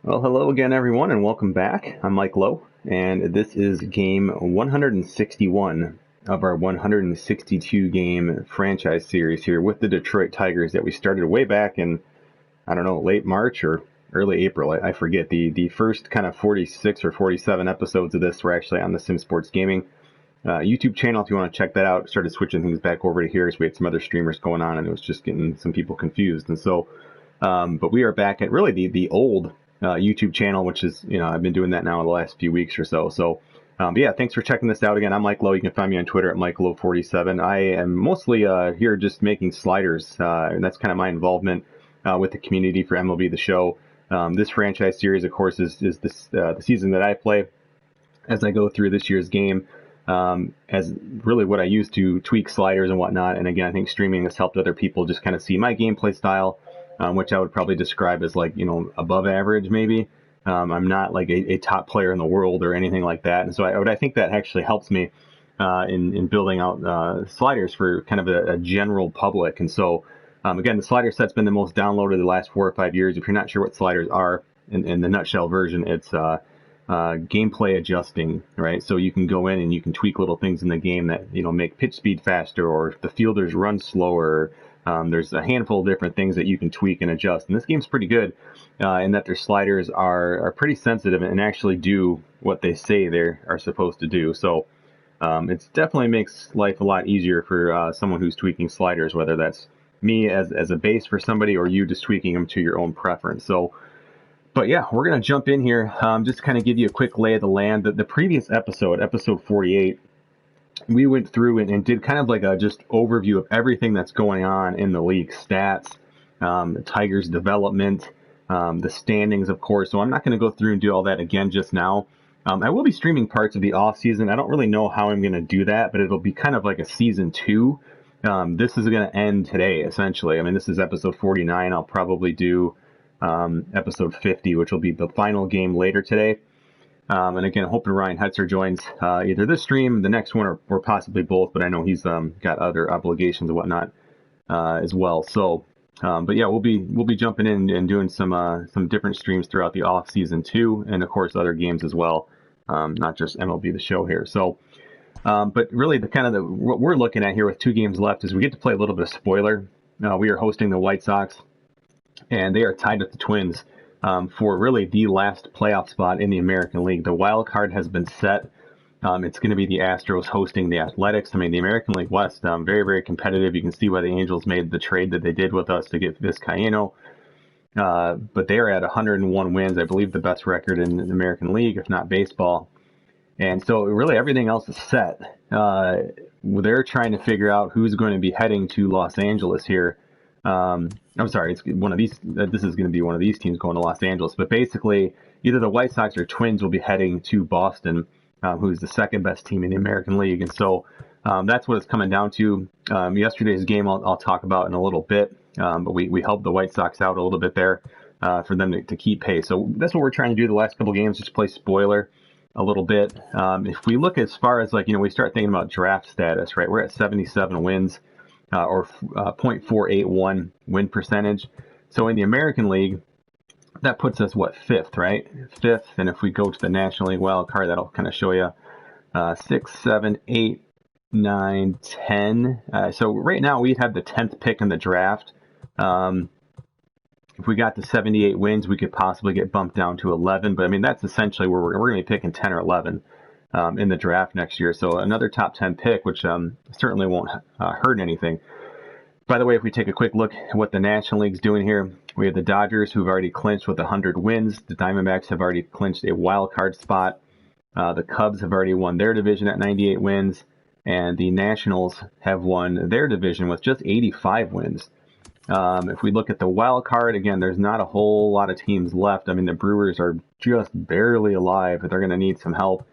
Well, hello again, everyone, and welcome back. I'm Mike Lowe, and this is game 161 of our 162 game franchise series here with the Detroit Tigers that we started way back in, I don't know, late March or early April. I forget. The first kind of 46 or 47 episodes of this were actually on the Sim Sports Gaming YouTube channel. If you want to check that out, started switching things back over to here as we had some other streamers going on, and it was just getting some people confused. And so, but we are back at really the old YouTube channel, which is, I've been doing that now the last few weeks or so. So, but yeah, thanks for checking this out again. I'm Mike Lowe. You can find me on Twitter at MikeLowe47. I am mostly here just making sliders, and that's kind of my involvement with the community for MLB The Show. This franchise series, of course, is this the season that I play as I go through this year's game. As really what I use to tweak sliders and whatnot. And again, I think streaming has helped other people just kind of see my gameplay style, which I would probably describe as like, above average maybe. I'm not like a top player in the world or anything like that. And so I think that actually helps me in building out sliders for kind of a general public. And so, again, the slider set's been the most downloaded the last 4 or 5 years. If you're not sure what sliders are, in the nutshell version, it's gameplay adjusting, right? So you can go in and you can tweak little things in the game that, make pitch speed faster, or if the fielders run slower. There's a handful of different things that you can tweak and adjust. And this game's pretty good in that their sliders are pretty sensitive and actually do what they say they are supposed to do. So it definitely makes life a lot easier for someone who's tweaking sliders, whether that's me as a base for somebody or you just tweaking them to your own preference. So, but yeah, we're going to jump in here, just kind of give you a quick lay of the land. The previous episode, episode 48, we went through and did kind of like a just overview of everything that's going on in the league, stats, the Tigers' development, the standings, of course. So I'm not going to go through and do all that again just now. I will be streaming parts of the off season. I don't really know how I'm going to do that, but it'll be kind of like a season 2. This is going to end today, essentially. I mean, this is episode 49. I'll probably do episode 50, which will be the final game later today. And again, hoping Ryan Hetzer joins either this stream, the next one, or possibly both. But I know he's got other obligations and whatnot as well. So, but yeah, we'll be jumping in and doing some different streams throughout the off season too, and of course other games as well, not just MLB The Show here. So, but really what we're looking at here with 2 games left is we get to play a little bit of spoiler. We are hosting the White Sox, and they are tied with the Twins for really the last playoff spot in the American League. The wild card has been set. It's going to be the Astros hosting the Athletics. I mean, the American League West, very, very competitive. You can see why the Angels made the trade that they did with us to get Vizcaino. But they are at 101 wins, I believe the best record in the American League, if not baseball. And so really everything else is set. They're trying to figure out who's going to be heading to Los Angeles here. I'm sorry, it's one of these. This is going to be one of these teams going to Los Angeles. But basically, either the White Sox or Twins will be heading to Boston, who's the second best team in the American League. And so that's what it's coming down to. Yesterday's game I'll talk about in a little bit. But we helped the White Sox out a little bit there for them to keep pace. So that's what we're trying to do the last couple games, just play spoiler a little bit. If we look as far as we start thinking about draft status, right? We're at 77 wins. Or 0.481 win percentage. So in the American League, that puts us, 5th, right? 5th. And if we go to the National League wild card, that'll kind of show you 6, 7, 8, 9, 10. So right now we'd have the 10th pick in the draft. If we got to 78 wins, we could possibly get bumped down to 11. But I mean, that's essentially where we're going to be picking 10 or 11. In the draft next year. So another top 10 pick, which certainly won't hurt anything. By the way, if we take a quick look at what the National League's doing here, we have the Dodgers, who've already clinched with 100 wins. The Diamondbacks have already clinched a wild card spot. The Cubs have already won their division at 98 wins. And the Nationals have won their division with just 85 wins. If we look at the wild card, again, there's not a whole lot of teams left. I mean, the Brewers are just barely alive. They're going to need some help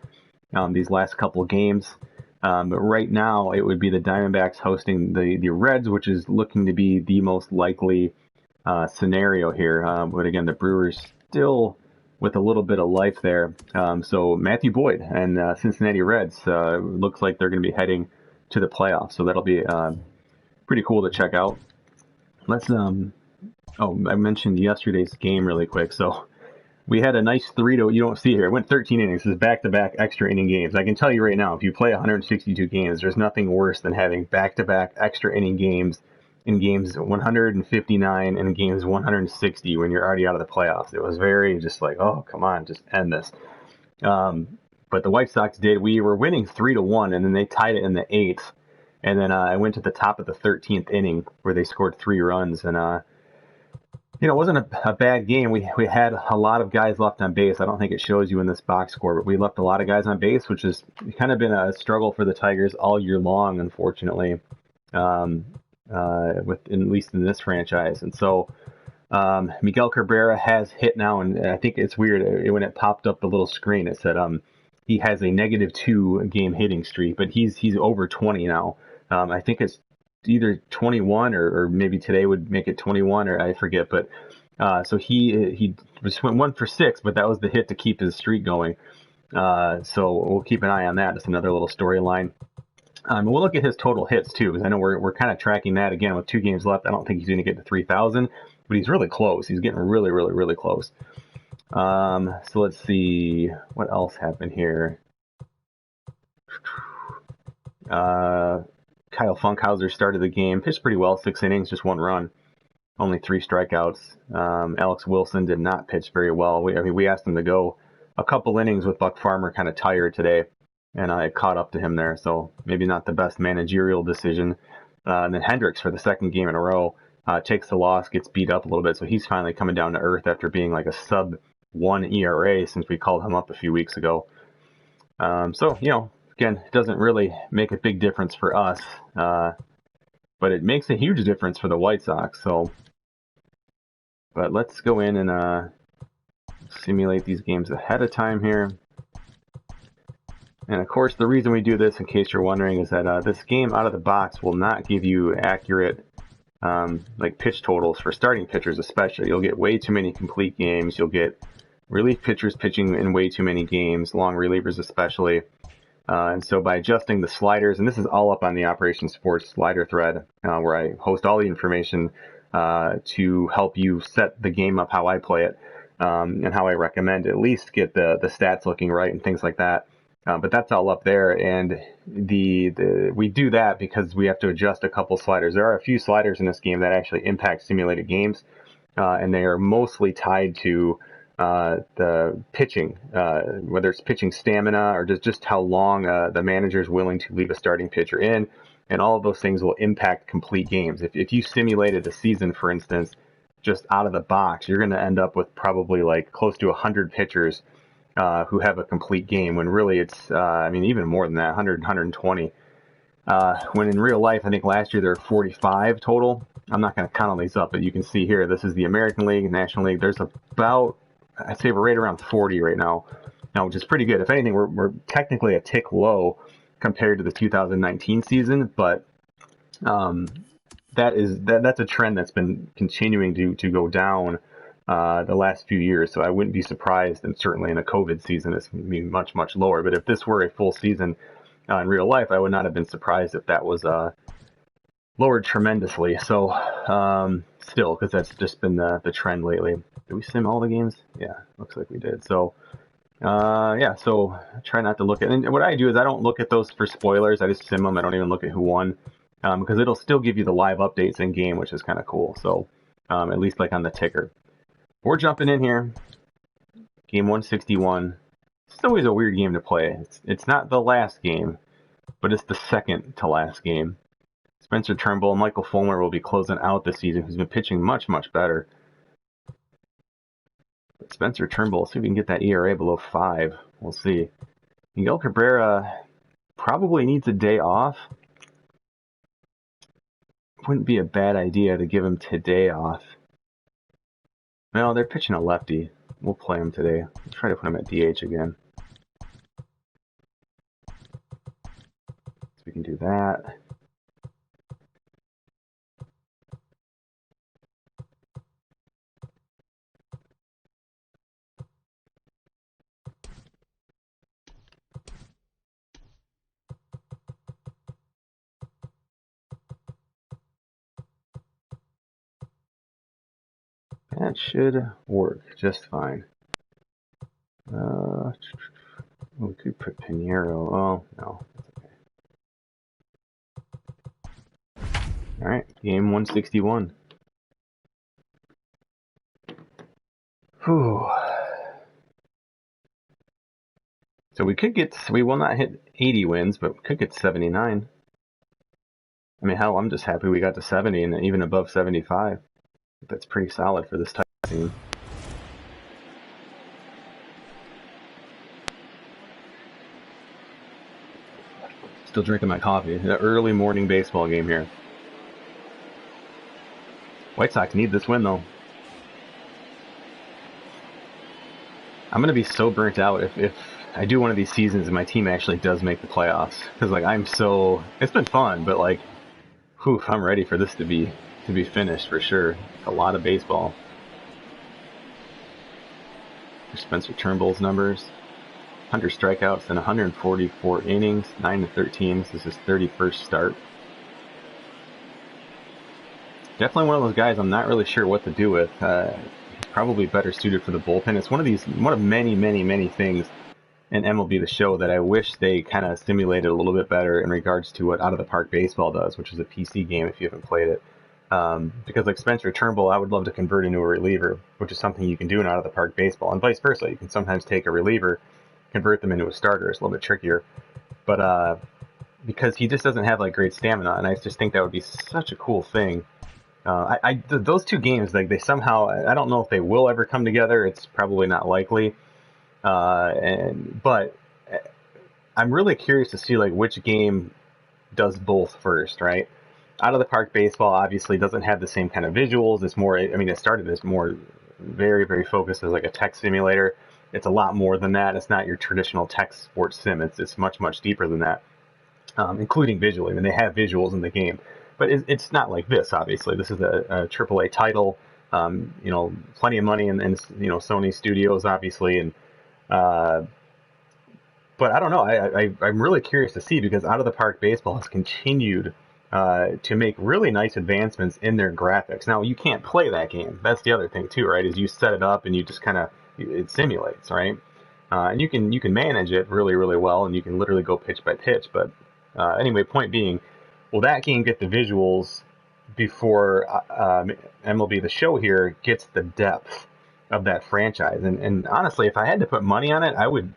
these last couple games. But right now, it would be the Diamondbacks hosting the Reds, which is looking to be the most likely scenario here. But again, the Brewers still with a little bit of life there. So Matthew Boyd and Cincinnati Reds looks like they're going to be heading to the playoffs. So that'll be pretty cool to check out. Let's I mentioned yesterday's game really quick. So we had a nice 3-, you don't see here. It went 13 innings. This is back-to-back extra inning games. I can tell you right now, if you play 162 games, there's nothing worse than having back-to-back extra inning games in games 159 and games 160 when you're already out of the playoffs. It was very just like, oh, come on, just end this. But the White Sox did. We were winning 3-1, and then they tied it in the 8th. And then I went to the top of the 13th inning where they scored 3 runs. And, it wasn't a bad game. We had a lot of guys left on base. I don't think it shows you in this box score, but we left a lot of guys on base, which has kind of been a struggle for the Tigers all year long, unfortunately, with at least in this franchise. And so Miguel Cabrera has hit now, and I think it's weird. When it popped up the little screen, it said he has a -2 game hitting streak, but he's over 20 now. I think it's either 21 or maybe today would make it 21, or I forget. But so he just went 1 for 6, but that was the hit to keep his streak going. So we'll keep an eye on that. It's another little storyline. We'll look at his total hits too, because I know we're kind of tracking that again with 2 games left. I don't think he's going to get to 3,000, but he's really close. He's getting really, really, really close. So let's see what else happened here. Kyle Funkhauser started the game, pitched pretty well, 6 innings, just 1 run, only 3 strikeouts. Alex Wilson did not pitch very well. We asked him to go a couple innings with Buck Farmer kind of tired today, and I caught up to him there, so maybe not the best managerial decision. And then Hendricks, for the 2nd game in a row, takes the loss, gets beat up a little bit, so he's finally coming down to earth after being like a sub-1 ERA since we called him up a few weeks ago. So, again, it doesn't really make a big difference for us, but it makes a huge difference for the White Sox. So, but let's go in and simulate these games ahead of time here. And of course, the reason we do this, in case you're wondering, is that this game out of the box will not give you accurate like pitch totals for starting pitchers, especially. You'll get way too many complete games. You'll get relief pitchers pitching in way too many games, long relievers especially. And so by adjusting the sliders, and this is all up on the Operation Sports slider thread, where I host all the information to help you set the game up how I play it, and how I recommend at least get the stats looking right and things like that. But that's all up there, and we do that because we have to adjust a couple sliders. There are a few sliders in this game that actually impact simulated games, and they are mostly tied to the pitching, whether it's pitching stamina or just how long the manager is willing to leave a starting pitcher in, and all of those things will impact complete games. If you simulated a season, for instance, just out of the box, you're going to end up with probably like close to 100 pitchers who have a complete game, when really it's, even more than that, 100, 120. When in real life, I think last year there were 45 total. I'm not going to count all these up, but you can see here, this is the American League, National League. There's about, I'd say we're right around 40 right now, which is pretty good. If anything, we're technically a tick low compared to the 2019 season, but that's a trend that's been continuing to go down the last few years. So I wouldn't be surprised, and certainly in a COVID season, it's going to be much, much lower. But if this were a full season in real life, I would not have been surprised if that was lowered tremendously. So still, because that's just been the trend lately. Did we sim all the games? Yeah, looks like we did. So so I try not to look at, and what I do is I don't look at those for spoilers. I just sim them. I don't even look at who won, because it'll still give you the live updates in game, which is kind of cool. So at least like on the ticker. We're jumping in here. Game 161. It's always a weird game to play. It's not the last game, but it's the second to last game. Spencer Turnbull and Michael Fulmer will be closing out the season, who's been pitching much, much better. But Spencer Turnbull, see if we can get that ERA below 5. We'll see. Miguel Cabrera probably needs a day off. Wouldn't be a bad idea to give him today off. No, they're pitching a lefty. We'll play him today. Let's try to put him at DH again. So we can do that. That should work just fine. We could put Pinheiro. Oh, no. Alright, game 161. Whew. So we will not hit 80 wins, but we could get 79. I mean, hell, I'm just happy we got to 70 and even above 75. That's pretty solid for this type of team. Still drinking my coffee. An early morning baseball game here. White Sox need this win, though. I'm going to be so burnt out if I do one of these seasons and my team actually does make the playoffs. Because, like, it's been fun, but, like, whew, I'm ready for this to be finished for sure. A lot of baseball. Spencer Turnbull's numbers. 100 strikeouts in 144 innings, 9-13. This is his 31st start. Definitely one of those guys I'm not really sure what to do with. He's probably better suited for the bullpen. It's one of many things in MLB The Show that I wish they kind of simulated a little bit better in regards to what Out of the Park Baseball does, which is a PC game if you haven't played it. Because like Spencer Turnbull, I would love to convert into a reliever, which is something you can do in Out of the Park Baseball, and vice versa. You can sometimes take a reliever, convert them into a starter. It's a little bit trickier, but because he just doesn't have like great stamina, and I just think that would be such a cool thing. Those two games, like they somehow, I don't know if they will ever come together. It's probably not likely, but I'm really curious to see like which game does both first, right? Out of the Park Baseball obviously doesn't have the same kind of visuals. It's more, I mean, it started as more very focused as like a tech simulator. It's a lot more than that. It's not your traditional tech sports sim. It's much deeper than that, including visually. I mean, they have visuals in the game, but it's not like this. Obviously, this is a AAA title. Plenty of money in Sony Studios, obviously, and but I don't know. I'm really curious to see, because Out of the Park Baseball has continued to make really nice advancements in their graphics. Now, you can't play that game. That's the other thing too, right? Is you set it up and you just kind of, it simulates, right? And you can manage it really well, and you can literally go pitch by pitch. But anyway, point being, will that game get the visuals before MLB The Show here gets the depth of that franchise? And honestly, if I had to put money on it, I would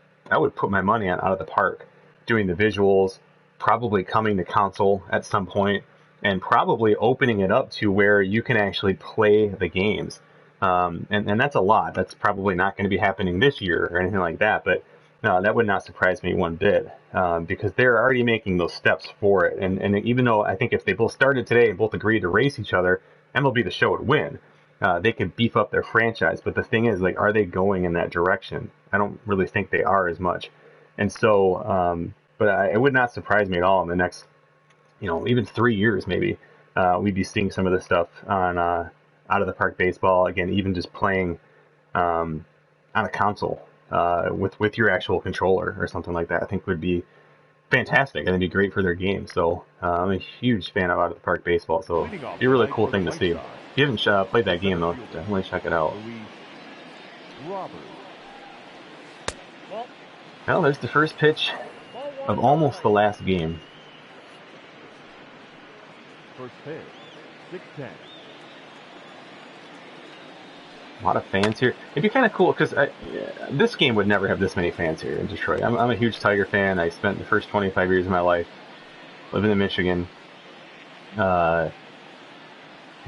put my money on Out of the Park doing the visuals, probably coming to console at some point, and probably opening it up to where you can actually play the games. And that's a lot. That's probably not going to be happening this year or anything like that, but that would not surprise me one bit, because they're already making those steps for it. And even though I think if they both started today and both agreed to race each other, MLB The Show would win. They could beef up their franchise, but the thing is, like, are they going in that direction? I don't really think they are as much. And so, but it would not surprise me at all in the next, even 3 years maybe, we'd be seeing some of this stuff on Out of the Park Baseball again, even just playing on a console with your actual controller or something like that. I think would be fantastic, and it'd be great for their game. So I'm a huge fan of Out of the Park Baseball, so it'd be a really cool thing to see. If you haven't played that game, though, definitely check it out. Well, there's the first pitch of almost the last game. First pitch, 6-10. A lot of fans here. It'd be kind of cool, because this game would never have this many fans here in Detroit. I'm a huge Tiger fan. I spent the first 25 years of my life living in Michigan.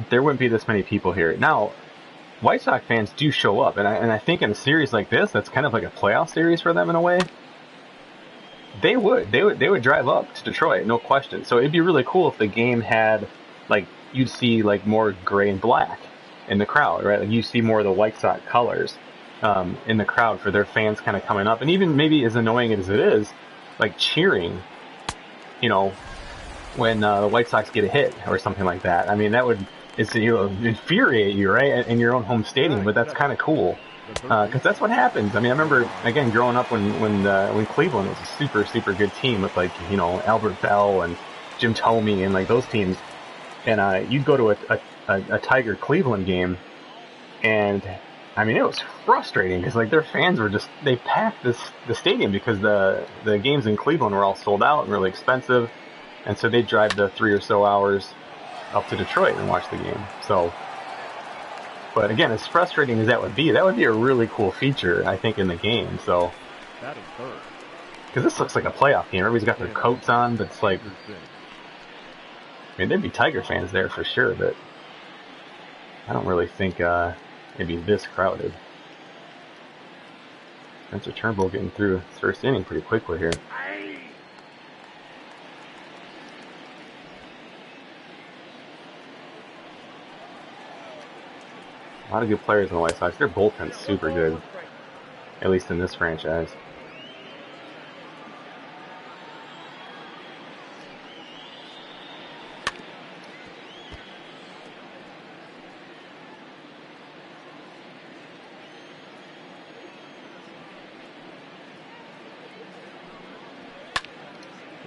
There wouldn't be this many people here. Now, White Sox fans do show up, and I think in a series like this, that's kind of like a playoff series for them in a way. They would drive up to Detroit, no question. So it'd be really cool if the game had, like, you'd see like more gray and black in the crowd, right? Like you see more of the White Sox colors in the crowd for their fans kind of coming up, and even maybe as annoying as it is, like cheering, when the White Sox get a hit or something like that. I mean, that would infuriate you, right, in your own home stadium, but that's kind of cool. Because that's what happens. I mean, I remember, again, growing up when Cleveland was a super good team with, like, Albert Bell and Jim Thome and, like, those teams. And you'd go to a Tiger Cleveland game, and I mean, it was frustrating because like their fans were just they packed the stadium because the games in Cleveland were all sold out and really expensive, and so they'd drive the 3 or so hours up to Detroit and watch the game. So, but again, as frustrating as that would be a really cool feature, I think, in the game. So, That is third. because this looks like a playoff game, everybody's got their coats on, but it's like, I mean, there'd be Tiger fans there for sure, but I don't really think it'd be this crowded. Spencer Turnbull getting through his first inning pretty quickly here. A lot of good players in the White Sox. Their bullpen's super good, at least in this franchise.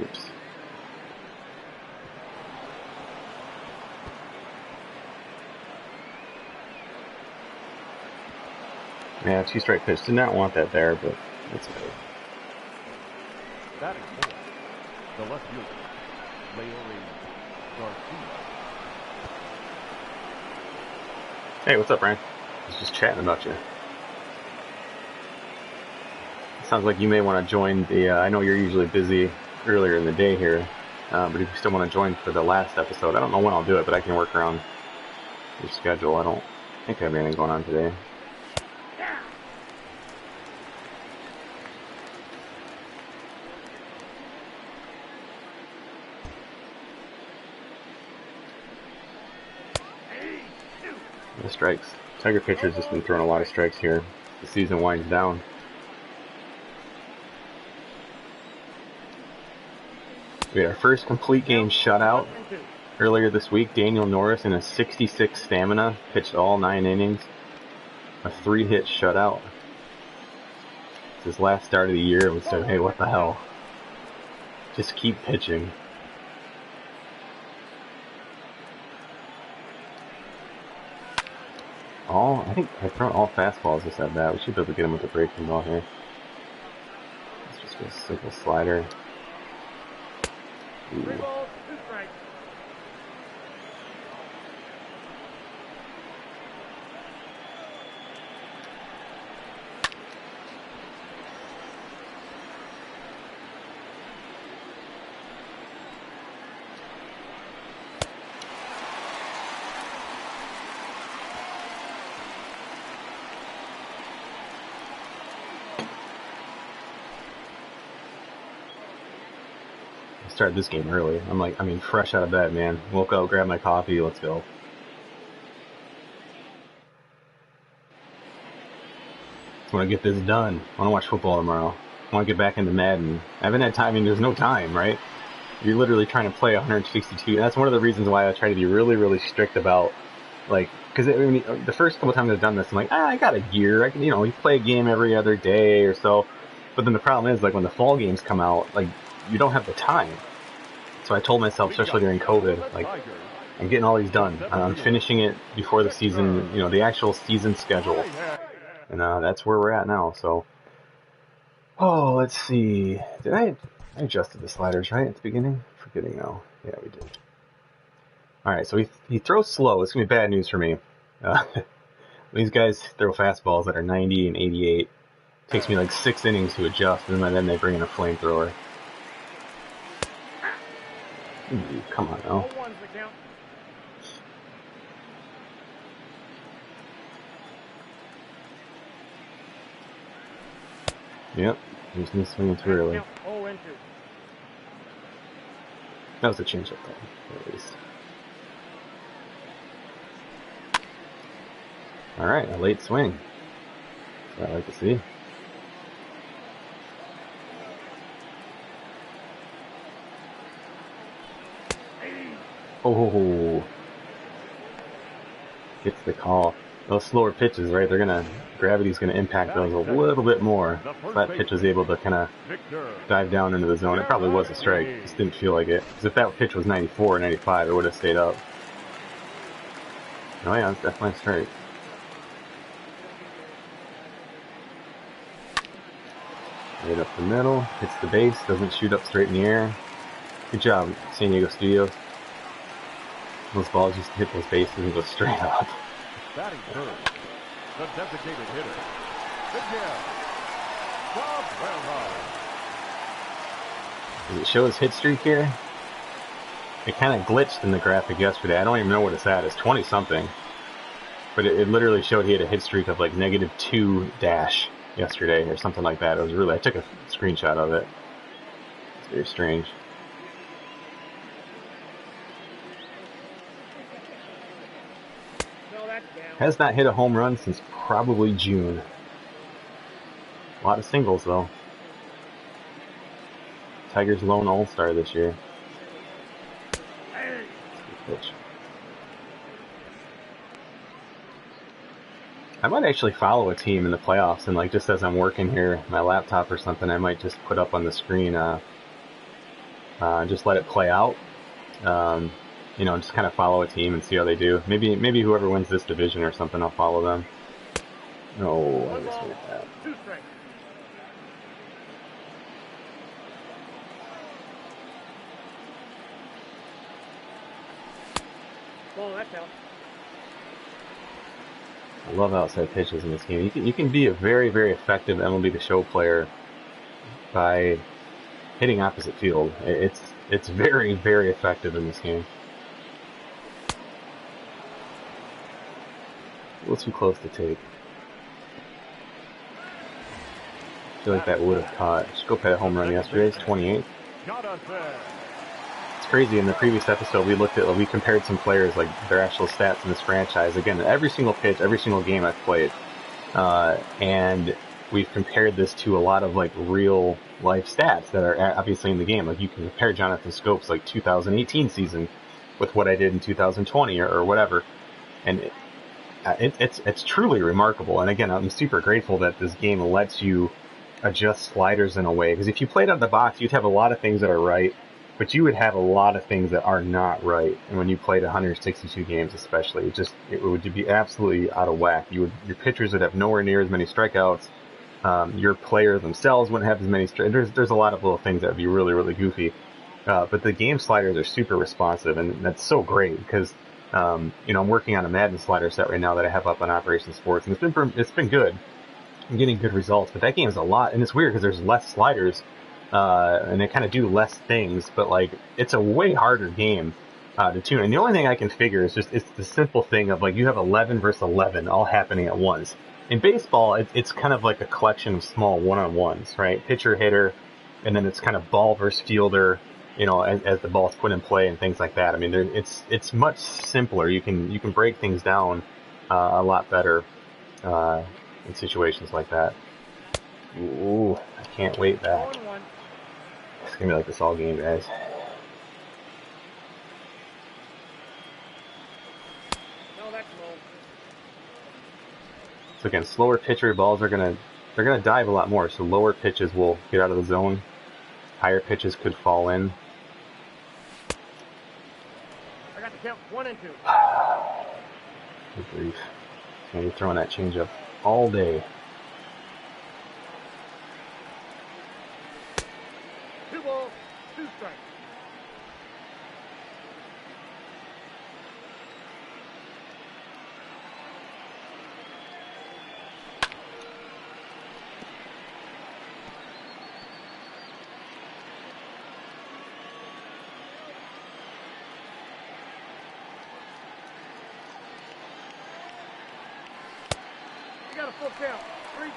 Oops. Yeah, 2-strike pitch. Did not want that there, but that's good. That is four. The left fielder, Larry Garcia. Hey, what's up, Brian? I was just chatting about you. Sounds like you may want to join the. I know you're usually busy earlier in the day here, but if you still want to join for the last episode, I don't know when I'll do it, but I can work around your schedule. I don't think I have anything going on today. The strikes. Tiger pitcher's just been throwing a lot of strikes here. The season winds down. We had our first complete game shutout earlier this week. Daniel Norris in a 66 stamina pitched all 9 innings. A 3-hit shutout. It's his last start of the year. We said, hey, what the hell? Just keep pitching. I think I've thrown all fastballs just at that. We should be able to get him with the breaking ball here. Let's just go a simple slider. Ooh. Started this game early. Fresh out of bed, man. Woke up, grabbed my coffee, let's go. I want to get this done. I want to watch football tomorrow. I want to get back into Madden. I haven't had time. I mean, there's no time, right? You're literally trying to play 162. And that's one of the reasons why I try to be really, really strict about, like, because the first couple times I've done this, I'm like, I got a year. I can, you play a game every other day or so. But then the problem is, like, when the fall games come out, like, you don't have the time. So I told myself, especially during COVID, like, I'm getting all these done. I'm finishing it before the season, the actual season schedule. And that's where we're at now. So, let's see. I adjusted the sliders, right, at the beginning? Forgetting now. Yeah, we did. All right, so he throws slow. It's going to be bad news for me. These guys throw fastballs that are 90 and 88. It takes me like 6 innings to adjust, and then they bring in a flamethrower. Ooh, come on now. Yep, he's me swinging too early. That was a changeup though, at least. Alright, a late swing. That's what I like to see. Oh, gets the call. Those slower pitches, right? Gravity's gonna impact those a little bit more. So that pitch was able to kind of dive down into the zone. It probably was a strike, just didn't feel like it. Because if that pitch was 94 or 95, it would have stayed up. Oh yeah, it's definitely a strike. Right up the middle, hits the base, doesn't shoot up straight in the air. Good job, San Diego Studios. Those balls just hit those bases and go straight up. Batting third, the designated hitter, Miguel. Job well done. Does it show his hit streak here? It kind of glitched in the graphic yesterday. I don't even know what it's at. It's 20 something. But it literally showed he had a hit streak of like -2 dash yesterday or something like that. It was really, I took a screenshot of it. It's very strange. Has not hit a home run since probably June. A lot of singles though. Tigers lone all-star this year. Pitch. I might actually follow a team in the playoffs, and like just as I'm working here, my laptop or something, I might just put up on the screen, just let it play out. You know, just kind of follow a team and see how they do. Maybe whoever wins this division or something, I'll follow them. No, I just hit that. Well, that's out. I love outside pitches in this game. You can be a very, very effective MLB The Show player by hitting opposite field. It's very, very effective in this game. A little too close to take. I feel like that would have caught. Scope had a home run yesterday. It's 28. It's crazy. In the previous episode, we compared some players, like their actual stats in this franchise. Again, every single pitch, every single game I've played, and we've compared this to a lot of like real life stats that are obviously in the game. Like you can compare Jonathan Scope's like 2018 season with what I did in 2020 or whatever, and it's truly remarkable. And again, I'm super grateful that this game lets you adjust sliders in a way, because if you played out of the box, you'd have a lot of things that are right, but you would have a lot of things that are not right. And when you played 162 games, especially, it would be absolutely out of whack. Your pitchers would have nowhere near as many strikeouts. Your players themselves wouldn't have as many strikeouts. There's a lot of little things that would be really, really goofy. But the game sliders are super responsive, and that's so great because I'm working on a Madden slider set right now that I have up on Operation Sports, and it's been good. I'm getting good results, but that game's a lot, and it's weird because there's less sliders, and they kind of do less things, but like it's a way harder game to tune. And the only thing I can figure is it's the simple thing of like you have 11 versus 11 all happening at once. In baseball, it's kind of like a collection of small one-on-ones, right? Pitcher, hitter, and then it's kind of ball versus fielder, as the ball's put in play and things like that. I mean, it's much simpler. You can break things down a lot better in situations like that. Ooh, I can't wait back. It's gonna be like this all game, guys. No, that's low. So again, slower pitcher balls they're gonna dive a lot more. So lower pitches will get out of the zone. Higher pitches could fall in. I got the count 1 and 2. Good grief. And you're throwing that changeup all day. 2 balls, 2 strikes. You got a full count.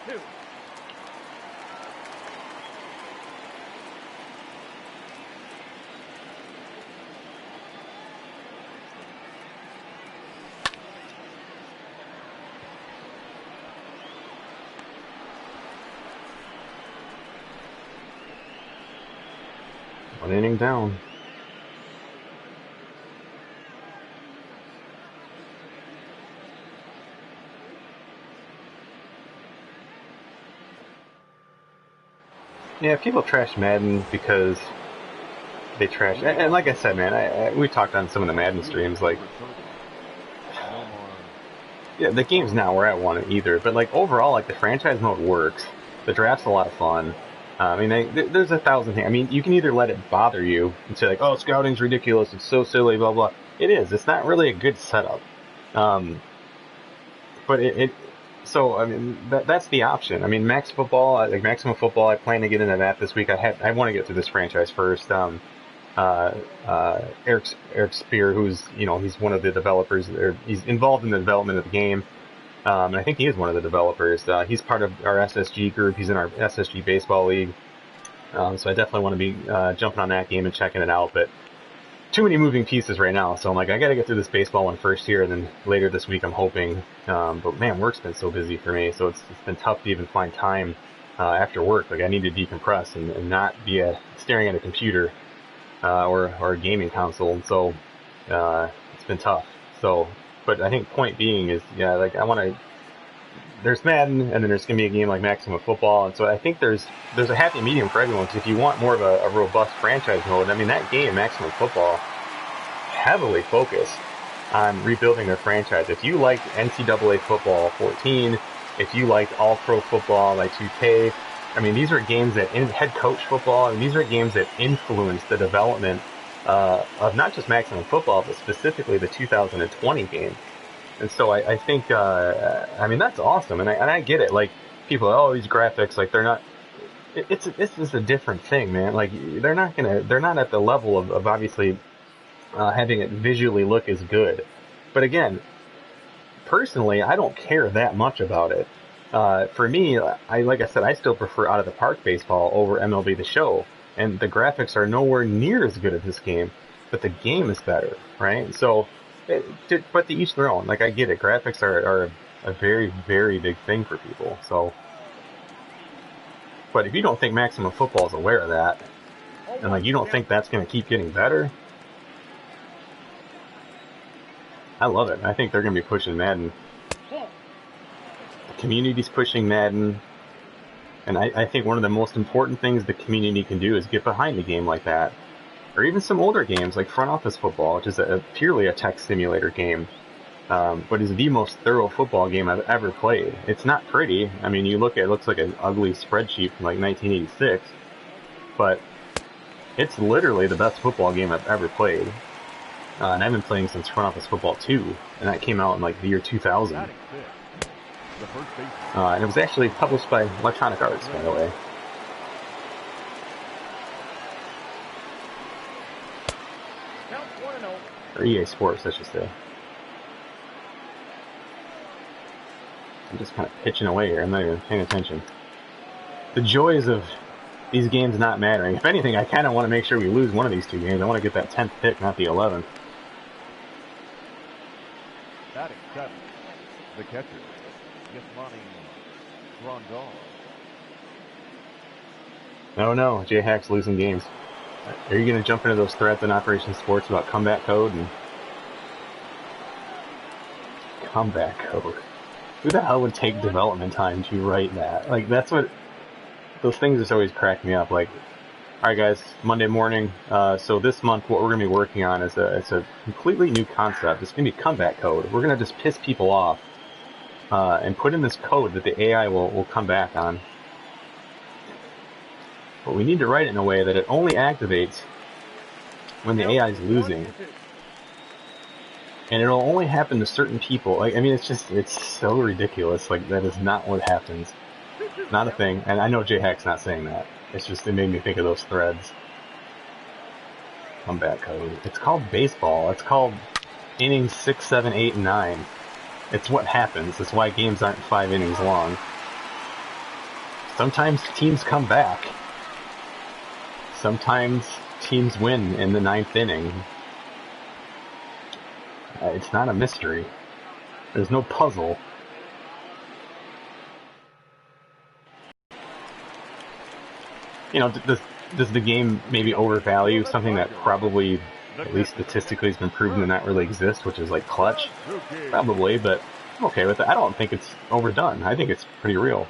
3-2. One inning down. Yeah, people trash Madden because they trash. And like I said, man, we talked on some of the Madden streams. Like, yeah, the game's not where I want it either. But like overall, like the franchise mode works. The draft's a lot of fun. I mean, there's 1,000 things. I mean, you can either let it bother you and say like, "Oh, scouting's ridiculous. It's so silly." Blah blah. It is. It's not really a good setup. Um, but so I mean that's the option. I mean, Max Football, like Maximum Football. I plan to get into that this week. I want to get through this franchise first. Eric Spear, who's he's one of the developers, or he's involved in the development of the game. And I think he is one of the developers. He's part of our SSG group. He's in our SSG baseball league. So I definitely want to be jumping on that game and checking it out. But too many moving pieces right now. So I'm like, I got to get through this baseball one first here, and then later this week I'm hoping. But man, work's been so busy for me, so it's been tough to even find time after work. Like I need to decompress and not be staring at a computer or a gaming console. And so it's been tough. So, but I think point being is, yeah, like I want to. There's Madden, and then there's going to be a game like Maximum Football, and so I think there's a happy medium for everyone. Because if you want more of a robust franchise mode, I mean that game Maximum Football heavily focused on rebuilding their franchise. If you liked NCAA Football 14, if you liked All Pro Football like 2K, I mean these are games that head coach football, and these are games that influence the development of not just Maximum Football, but specifically the 2020 game. And so I think, I mean, that's awesome. And I get it. Like, people, oh, these graphics, like, they're not, this is a different thing, man. Like, they're not at the level of obviously, having it visually look as good. But again, personally, I don't care that much about it. For me, like I said, I still prefer out of the park baseball over MLB The Show. And the graphics are nowhere near as good as this game, but the game is better, right? So, but to each their own. Like I get it, graphics are a very, very big thing for people. So, but if you don't think Maximum Football is aware of that, and like you don't think that's going to keep getting better, I love it. I think they're going to be pushing Madden. The community's pushing Madden, and I think one of the most important things the community can do is get behind a game like that. Or even some older games like Front Office Football, which is purely a tech simulator game, but is the most thorough football game I've ever played. It's not pretty. I mean, you look at it, looks like an ugly spreadsheet from like 1986, but it's literally the best football game I've ever played. And I've been playing since Front Office Football 2, and that came out in like the year 2000. And it was actually published by Electronic Arts, by the way. Or EA Sports, I should say. I'm just kind of pitching away here. I'm not even paying attention. The joys of these games not mattering. If anything, I kind of want to make sure we lose one of these two games. I want to get that 10th pick, not the 11th. Batting seven, the catcher, Yasmani Rondon. Oh no, J-Hack's losing games. Are you going to jump into those threads in Operation Sports about comeback code and comeback code? Who the hell would take development time to write that? Like, that's what those things just always crack me up. Like, all right, guys, Monday morning. So this month, what we're going to be working on is a completely new concept. It's going to be comeback code. We're going to just piss people off and put in this code that the AI will come back on. But we need to write it in a way that it only activates when the AI is losing. And it'll only happen to certain people. Like, I mean, it's so ridiculous. Like, that is not what happens. Not a thing. And I know J-Hack's not saying that. It's just, it made me think of those threads. Comeback code. It's called baseball. It's called innings 6, 7, 8, and 9. It's what happens. It's why games aren't 5 innings long. Sometimes teams come back. Sometimes teams win in the 9th inning. It's not a mystery. There's no puzzle. You know, does the game maybe overvalue something that probably, at least statistically, has been proven to not really exist, which is like clutch? Probably, but I'm okay with it. I don't think it's overdone. I think it's pretty real.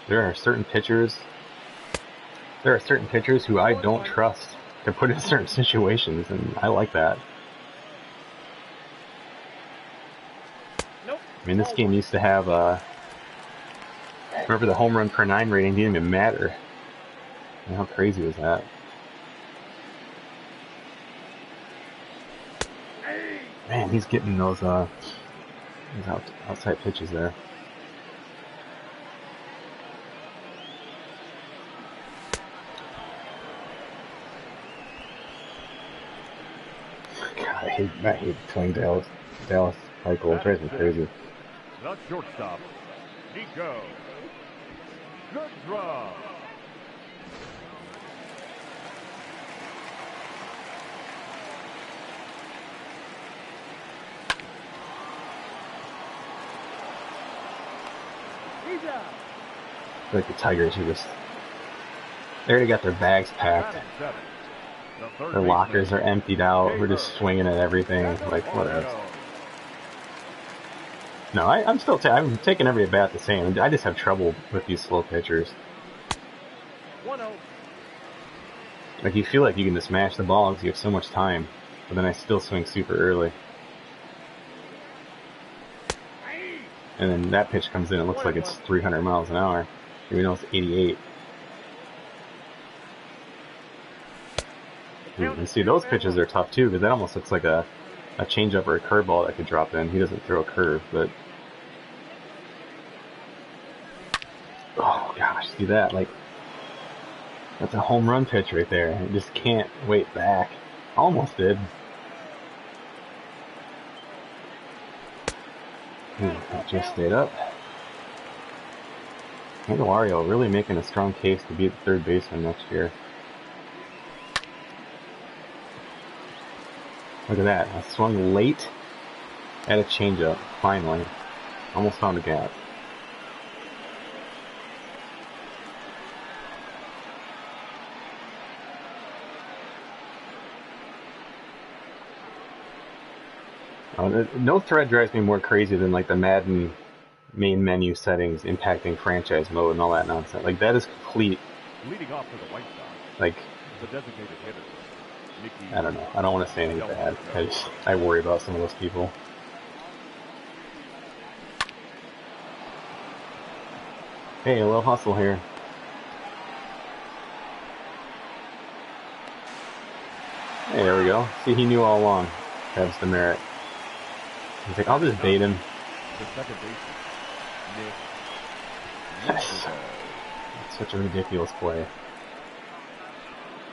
There are certain pitchers who I don't trust to put in certain situations, and I like that. I mean, this game used to have Remember the home run per 9 rating didn't even matter. And how crazy was that? Man, he's getting those outside pitches there. God, I hate playing Dallas Michael. It drives me crazy. The shortstop, Nico. Good draw. I feel like the Tigers are they already got their bags packed. Their lockers are emptied out. We're just swinging at everything. Like, whatever. No, I'm taking every at bat the same. I just have trouble with these slow pitchers. 1-0. Like, you feel like you can just smash the ball because you have so much time, but then I still swing super early. And then that pitch comes in, it looks like it's 300 miles an hour, even though it's 88. And see, those pitches are tough too, because that almost looks like a changeup or a curveball that could drop in. He doesn't throw a curve, but... Oh gosh, see that? Like, that's a home run pitch right there. It just can't wait back. Almost did. That just stayed up. Candelario really making a strong case to be the third baseman next year. Look at that. I swung late at a changeup, finally. Almost found a gap. No thread drives me more crazy than like the Madden main menu settings impacting franchise mode and all that nonsense. Like, that is complete. Leading off for the White Sox, like, the designated hitter, Mickey. I don't know. I don't want to say anything bad. I worry about some of those people. Hey, a little hustle here. Hey, there we go. See, he knew all along. That's the merit. He's like, I'll just bait him. The second baseman, Nick. That's such a ridiculous play.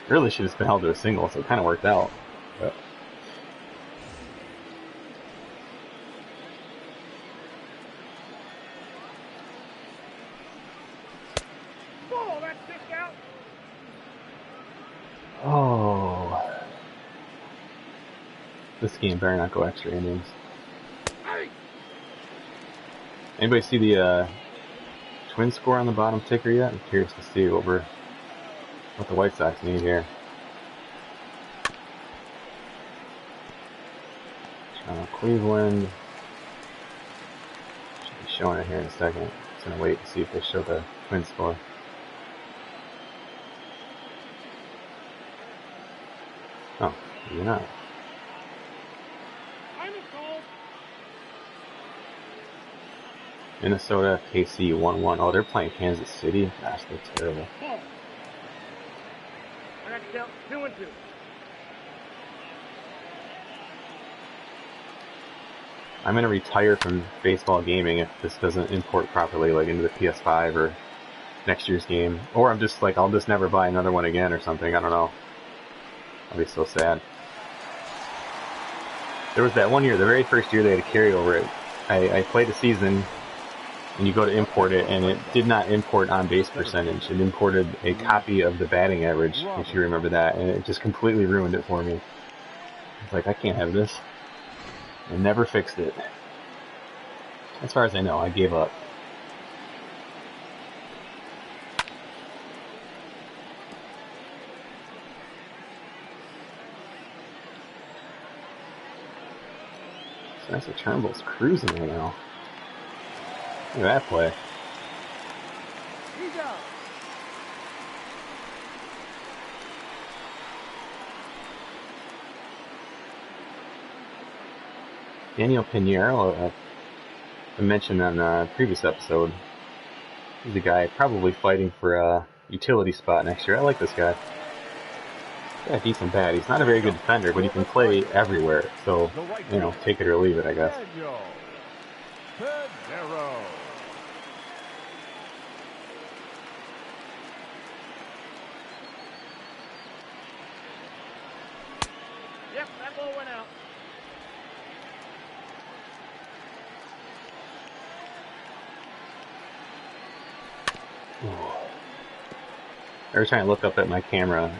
Really should have been held to a single, so it kind of worked out. But. Ball, that's kicked out. Oh. This game better not go extra innings. Anybody see the twin score on the bottom ticker yet? I'm curious to see what the White Sox need here. Cleveland. Should be showing it here in a second. Just gonna wait and see if they show the twin score. Oh, maybe not. Minnesota, KC 1-1. Oh, they're playing Kansas City? Gosh, they're terrible. I got to count 2-2. I'm going to retire from baseball gaming if this doesn't import properly, like into the PS5 or next year's game. Or I'm just like, I'll just never buy another one again or something. I don't know. I'll be so sad. There was that one year, the very first year they had a carryover. I played a season, and you go to import it, and it did not import on base percentage. It imported a copy of the batting average, if you remember that, and it just completely ruined it for me. It's like, I can't have this. I never fixed it. As far as I know, I gave up. Spencer Turnbull's cruising right now. Look at that play. Daniel Pinheiro, I mentioned on a previous episode, He's a guy probably fighting for a utility spot next year. I like this guy. Yeah, decent bat. He's not a very good defender, but he can play everywhere. So, you know, take it or leave it, I guess. Yep, that ball went out. Every time I look up at my camera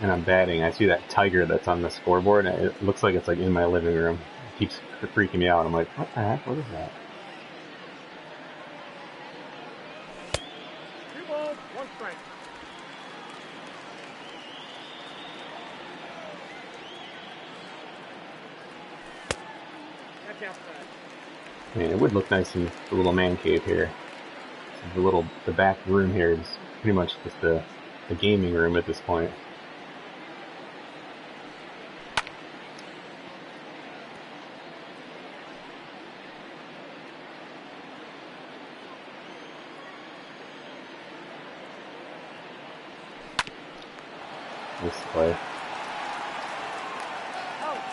and I'm batting, I see that tiger that's on the scoreboard, and it looks like it's like in my living room. It keeps freaking me out. I'm like, what the heck? What is that? 2 balls, 1 strike. That's outside. I mean, it would look nice in the little man cave here. The back room here is pretty much just the gaming room at this point. Nice play.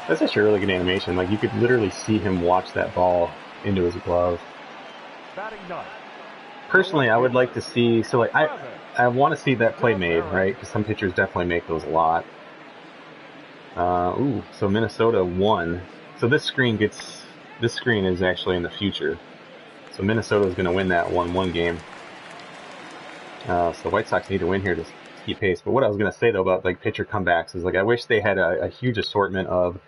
That's actually a really good animation. Like, you could literally see him watch that ball into his glove. Personally, I would like to see, so like, I want to see that play made, right? Because some pitchers definitely make those a lot. So Minnesota won. So this screen is actually in the future. So Minnesota is going to win that 1-1 game. So the White Sox need to win here to keep pace. But what I was going to say though about like pitcher comebacks is like, I wish they had a huge assortment of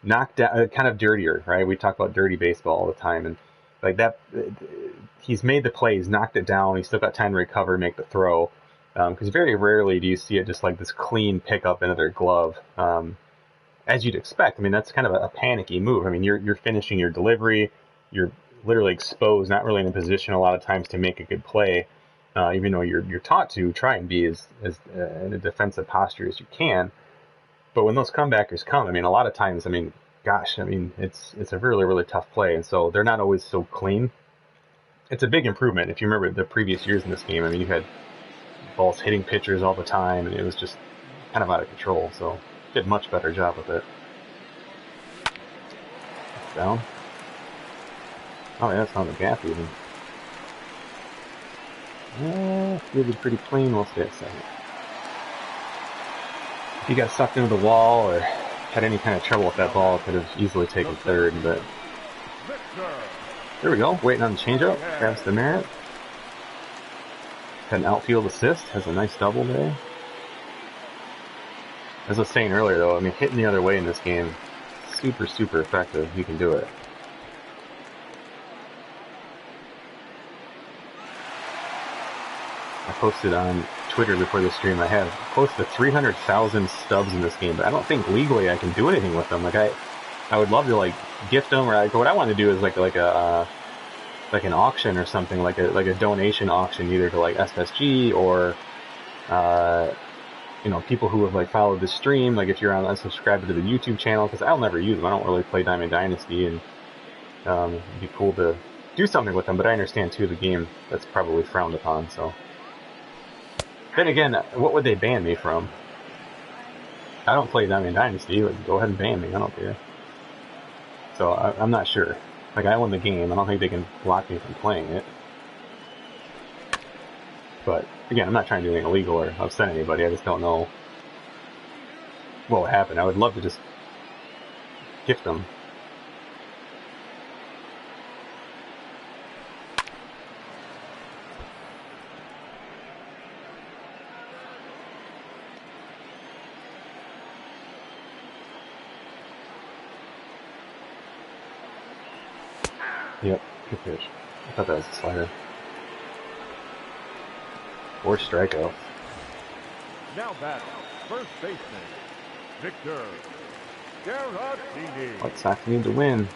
knocked down, kind of dirtier, right? We talk about dirty baseball all the time, and like that, he's made the play, he's knocked it down, he's still got time to recover, make the throw. Because very rarely do you see it just like this clean pickup into their glove, as you'd expect. I mean, that's kind of a panicky move. I mean, you're finishing your delivery, you're literally exposed, not really in a position a lot of times to make a good play, even though you're taught to try and be as in a defensive posture as you can. But when those comebackers come, I mean, a lot of times, I mean, gosh, I mean, it's a really, really tough play, and so they're not always so clean. It's a big improvement. If you remember the previous years in this game, I mean, you had balls hitting pitchers all the time, and it was just kind of out of control, so did a much better job with it. It's down. Oh, yeah, it's on the gap even. Yeah, really pretty clean. We'll stay a second. If he got sucked into the wall or had any kind of trouble with that ball, could have easily taken third, but there we go. Waiting on the changeup. Grabs the merit. Had an outfield assist. Has a nice double there. As I was saying earlier, though, I mean, hitting the other way in this game, super, super effective. You can do it. I posted on Twitter before the stream, I have close to 300,000 stubs in this game, but I don't think legally I can do anything with them. Like, I would love to like gift them, or what I want to do is like an auction or something, like a donation auction, either to like SSG or you know, people who have like followed the stream. Like if you're unsubscribed to the YouTube channel, because I'll never use them. I don't really play Diamond Dynasty, and it'd be cool to do something with them. But I understand too, the game that's probably frowned upon. So then again, what would they ban me from? I don't play Diamond Dynasty. Like, go ahead and ban me. I don't care. So I'm not sure. Like, I own the game. I don't think they can block me from playing it. But again, I'm not trying to do anything illegal or upset anybody. I just don't know what would happen. I would love to just gift them. Yep, good pitch. I thought that was a slider. Or strikeout. Now batting, first baseman, Victor Garagini. White Sox need to win.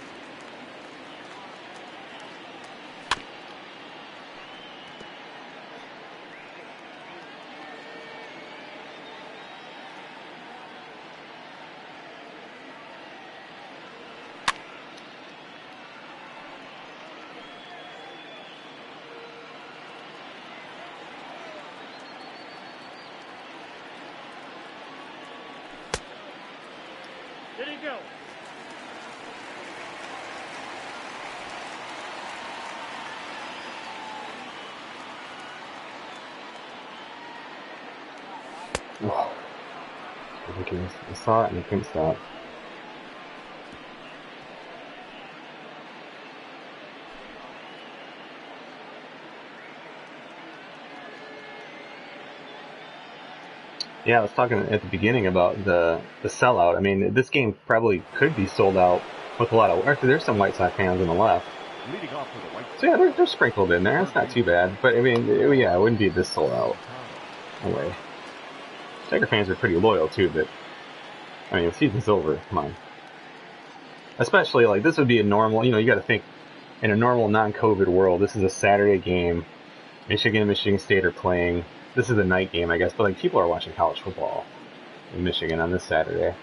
you go. Oh, ridiculous. I saw it and I couldn't stop. Yeah, I was talking at the beginning about the sellout. I mean, this game probably could be sold out with a lot of... Actually, there's some White Sox fans on the left. Leading off for the White Sox. So yeah, they're sprinkled in there. It's not too bad. But I mean, yeah, it wouldn't be this sold out. No way. Tiger fans are pretty loyal too, but I mean, the season's over. Come on. Especially like this would be a normal. You know, you got to think in a normal non-COVID world. This is a Saturday game. Michigan and Michigan State are playing. This is a night game, I guess. But like people are watching college football in Michigan on this Saturday.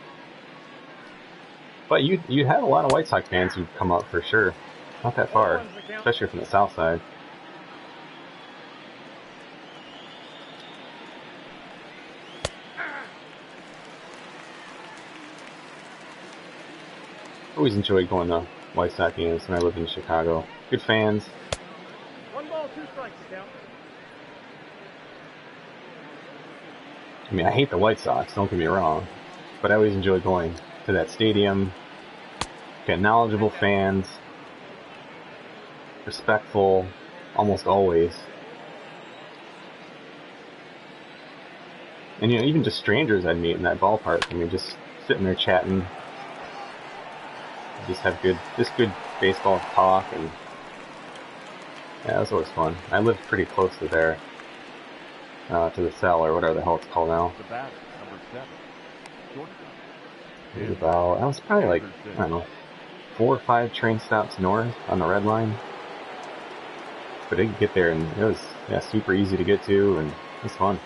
But you have a lot of White Sox fans who come up for sure. Not that far, especially from the south side. Always enjoyed going to White Sox games when I lived in Chicago. Good fans. 1 ball, 2 strikes to count. I mean, I hate the White Sox, don't get me wrong, but I always enjoy going to that stadium. Got knowledgeable fans, respectful, almost always. And you know, even just strangers I'd meet in that ballpark. I mean, just sitting there chatting, just have good baseball talk, and yeah, it was always fun. I lived pretty close to there, to the cell or whatever the hell it's called now. The batter, number 7. Shortstop. It was about, I was probably like, I don't know, 4 or 5 train stops north on the Red Line. But I could get there, and it was super easy to get to, and it was fun.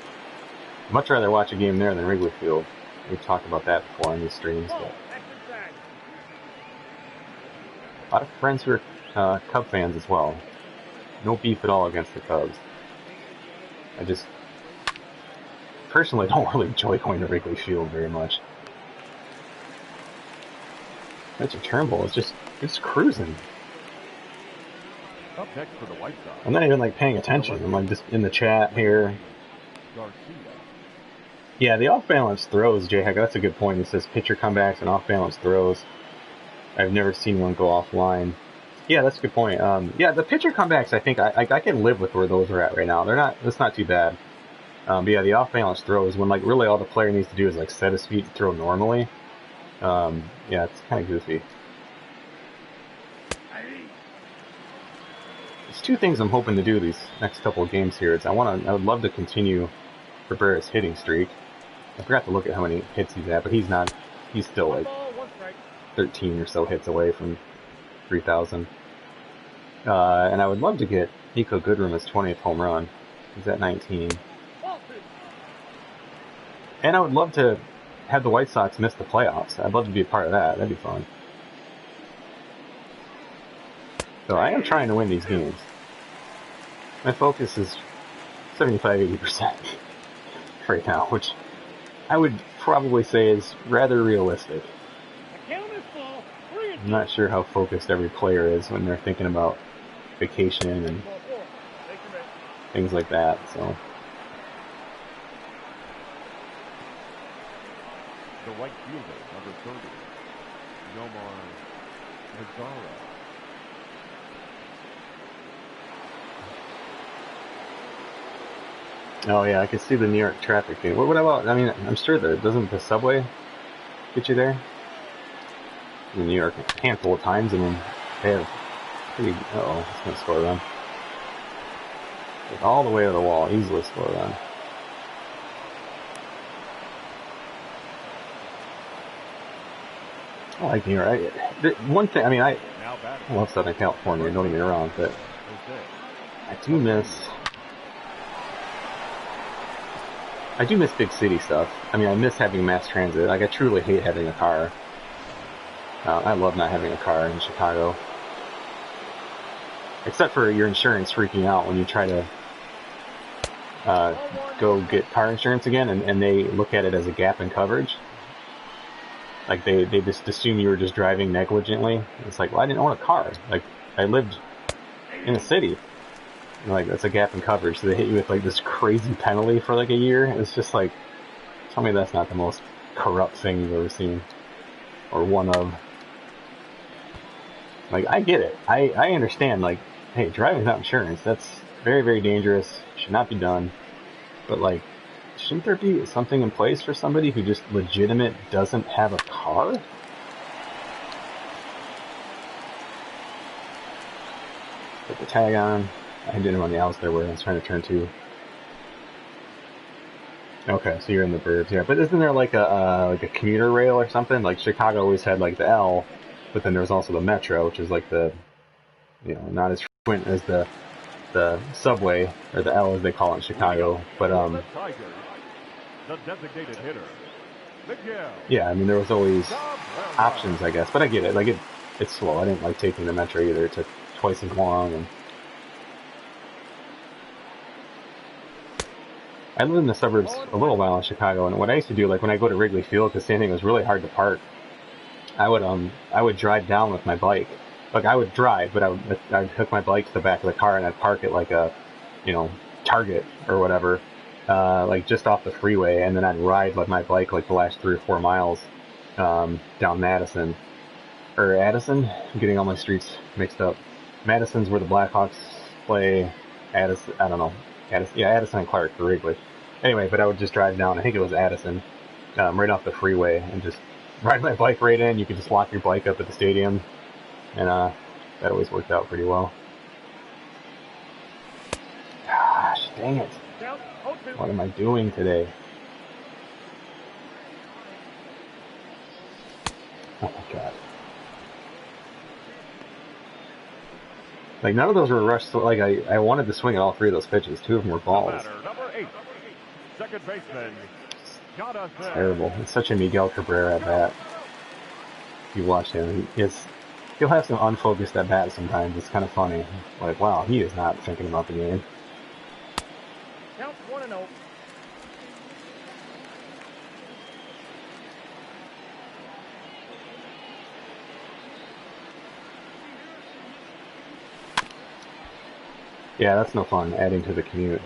I'd much rather watch a game there than Wrigley Field. We've talked about that before on these streams. But a lot of friends who are Cub fans as well. No beef at all against the Cubs. I just personally don't really enjoy going to Wrigley Field very much. Richard Turnbull is just cruising. Up next for the White Sox. I'm not even like paying attention. I'm like just in the chat here. Garcia. Yeah, the off-balance throws, J-Hack, that's a good point. It says pitcher comebacks and off-balance throws. I've never seen one go offline. Yeah, that's a good point. Yeah, the pitcher comebacks, I think I can live with where those are at right now. That's not too bad. But yeah, the off-balance throws, when like really all the player needs to do is like set his feet and throw normally. Yeah, it's kind of goofy. There's 2 things I'm hoping to do these next couple of games here. I would love to continue Rivera's hitting streak. I forgot to look at how many hits he's at, but he's still like 13 or so hits away from 3,000. And I would love to get Nico Goodrum's 20th home run. He's at 19. And I would love to have the White Sox miss the playoffs. I'd love to be a part of that. That'd be fun. So I am trying to win these games. My focus is 75-80% right now, which I would probably say is rather realistic. I'm not sure how focused every player is when they're thinking about vacation and things like that, so. The right fielder, number 30. Nomar Mazara. Oh yeah, I can see the New York traffic thing. What about, I mean, I'm sure doesn't the subway get you there? In New York a handful of times, I mean, they have pretty, it's gonna score run. All the way to the wall, easily score run. I like New York. One thing, I mean, I love Southern California, don't get me wrong, but I do miss big city stuff. I mean, I miss having mass transit. Like, I truly hate having a car. I love not having a car in Chicago. Except for your insurance freaking out when you try to go get car insurance again, and they look at it as a gap in coverage. Like they just assume you were just driving negligently. It's like, well, I didn't own a car. Like I lived in a city. And, like that's a gap in coverage. So they hit you with like this crazy penalty for like a year. It's just like, tell me that's not the most corrupt thing you've ever seen, or one of. Like I get it. I understand. Like, hey, driving without insurance, that's very, very dangerous. Should not be done. But like, shouldn't there be something in place for somebody who just legitimate doesn't have a car? Put the tag on. I didn't run the outs there where I was trying to turn to. Okay, so you're in the burbs, yeah. But isn't there like a commuter rail or something? Like Chicago always had like the L, but then there was also the Metro, which is like the, not as frequent as the subway, or the L as they call it in Chicago. But The Tigers, the designated hitter, Miguel. yeah, I mean there was always options, I guess. But I get it. Like it's slow. I didn't like taking the Metro either. It took twice as long. And I lived in the suburbs a little while in Chicago, and what I used to do, like when I go to Wrigley Field, because standing was really hard to park, I would drive down with my bike. Like I would drive, but I'd hook my bike to the back of the car and I'd park it like a, Target or whatever, like just off the freeway, and then I'd ride like my bike like the last 3 or 4 miles down Madison or Addison. I'm getting all my streets mixed up. Madison's where the Blackhawks play. Addison, I don't know. Addison and Clark for Wrigley. Anyway, but I would just drive down. I think it was Addison, right off the freeway, and just ride my bike right in. You could just lock your bike up at the stadium, and that always worked out pretty well. Gosh, dang it! What am I doing today? Oh my god! Like none of those were rushed. So, like I wanted to swing at all 3 of those pitches. 2 of them were balls. Number 8, second baseman. Terrible. It's such a Miguel Cabrera at bat. You watch him, he'll have some unfocused at bat sometimes. It's kind of funny. Like, wow, he is not thinking about the game. Count 1-0. Yeah, that's no fun, adding to the commute.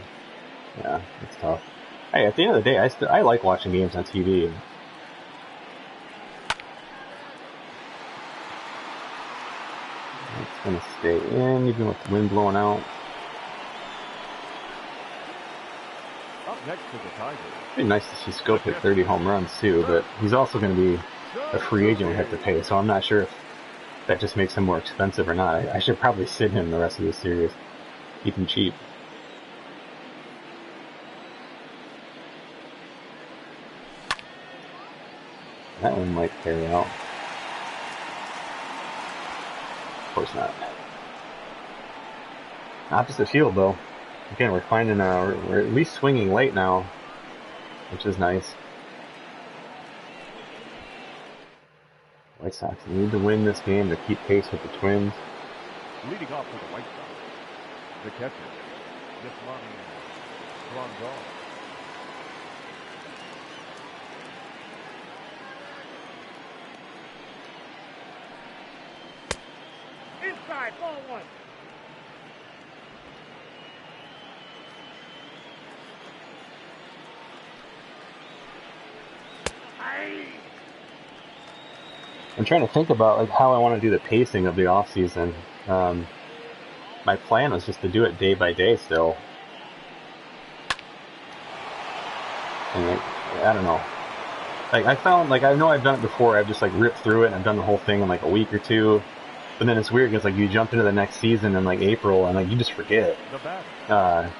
Yeah, it's tough. Hey, at the end of the day, I like watching games on TV. It's going to stay in, even with the wind blowing out. Up next to the Tigers. It'd be nice to see Scope hit 30 home runs, too, but he's also going to be a free agent we have to pay, so I'm not sure if that just makes him more expensive or not. I should probably sit him the rest of the series. Keep him cheap. That one might carry out. Of course not. Opposite field, though. Again, we're finding we're at least swinging late now, which is nice. White Sox need to win this game to keep pace with the Twins. Leading off for the White Sox, the catcher, Yasmani Grandal. Inside, ball 1. I'm trying to think about like how I want to do the pacing of the off season. My plan was just to do it day by day still. And I don't know. Like I found, like I know I've done it before. I've just like ripped through it and I've done the whole thing in like a week or 2. But then it's weird because like you jump into the next season in like April and like you just forget. Kind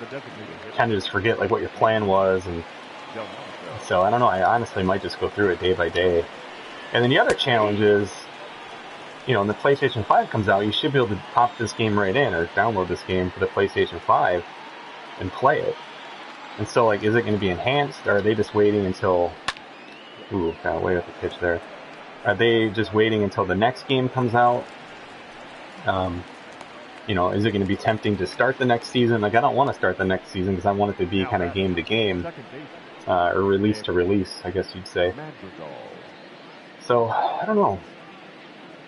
of just forget like what your plan was, and so I don't know. I honestly might just go through it day by day. And then the other challenge is, when the PlayStation 5 comes out, you should be able to pop this game right in or download this game for the PlayStation 5 and play it. And so, like, is it going to be enhanced, or are they just waiting until... Ooh, kind of way up the pitch there. Are they just waiting until the next game comes out? Is it going to be tempting to start the next season? Like, I don't want to start the next season because I want it to be kind of game to game, or release to release, I guess you'd say. So So, I don't know.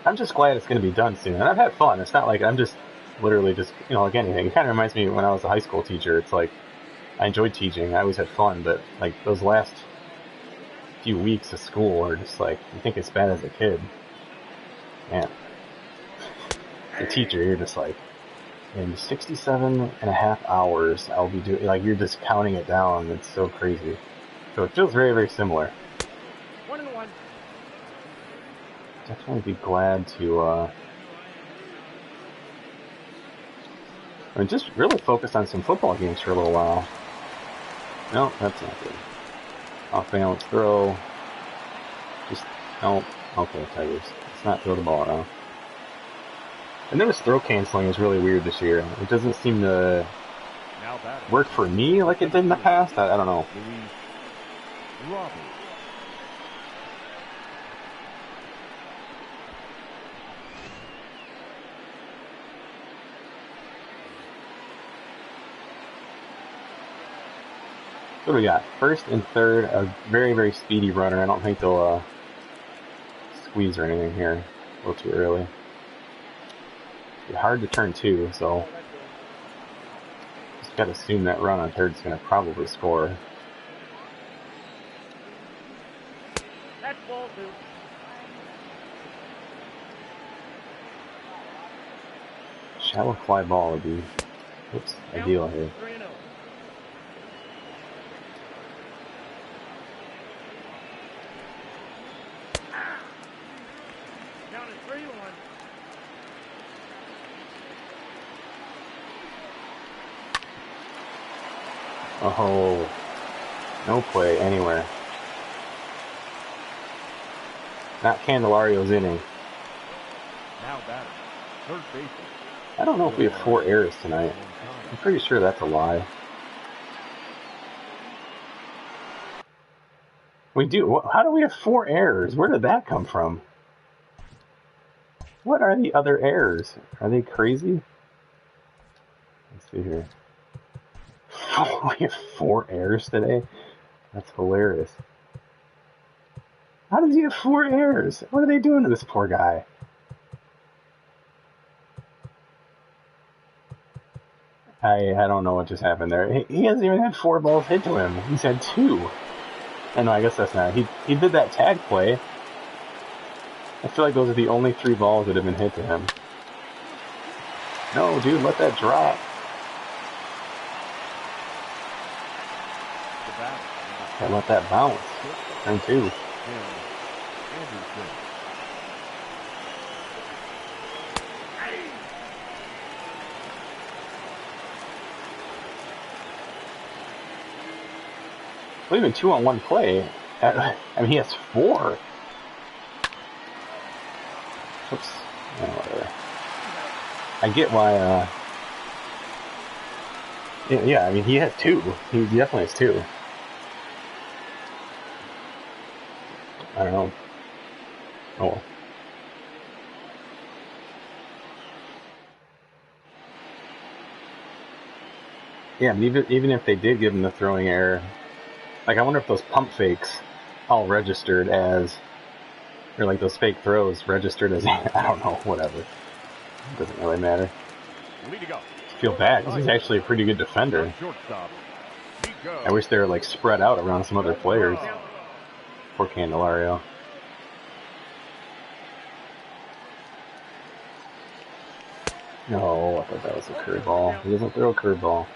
I'm just glad it's going to be done soon. And I've had fun. It's not like I'm just literally just, you know, like anything. It kind of reminds me when I was a high school teacher. It's like, I enjoyed teaching. I always had fun. But, like, those last few weeks of school are just like, you think it's bad as a kid. Man. As a teacher, you're just like, in 67 and a half hours, I'll be doing, like, you're just counting it down. It's so crazy. So it feels very, very similar. 1-1. Definitely be glad to, I mean, just really focus on some football games for a little while. No, that's not good. Off balance throw. Just, no. Okay, Tigers. Let's not throw the ball around. I noticed throw canceling is really weird this year. It doesn't seem to work for me like it did in the past. I don't know. What do we got? First and third, a very, very speedy runner. I don't think they'll squeeze or anything here. A little too early. It's hard to turn two, so just got to assume that run on third is going to probably score. That's ball 2. Shallow fly ball would be, oops, ideal here. 3-0. Count is 3-1. Oh, no play anywhere. Not Candelario's inning. Now batting, third baseman. I don't know if we have 4 errors tonight. I'm pretty sure that's a lie. We do. How do we have 4 errors? Where did that come from? What are the other errors? Are they crazy? Let's see here. We have 4 errors today? That's hilarious. How does he have 4 errors? What are they doing to this poor guy? I don't know what just happened there. He hasn't even had 4 balls hit to him. He's had 2. And no, I guess that's not. He did that tag play. I feel like those are the only 3 balls that have been hit to him. No, dude, let that drop. Can't let that bounce. Turn 2. Well, even 2 on 1 play. I mean, he has 4. Oops. Oh, whatever. I get why, yeah, I mean, he has 2. He definitely has 2. I don't know. Oh well. Yeah, but even if they did give him the throwing error, like, I wonder if those pump fakes all registered as, or like those fake throws registered as, I don't know, whatever. It doesn't really matter. I feel bad because he's actually a pretty good defender. I wish they were like spread out around some other players. Poor Candelario. No, I thought that was a curveball. He doesn't throw a curveball.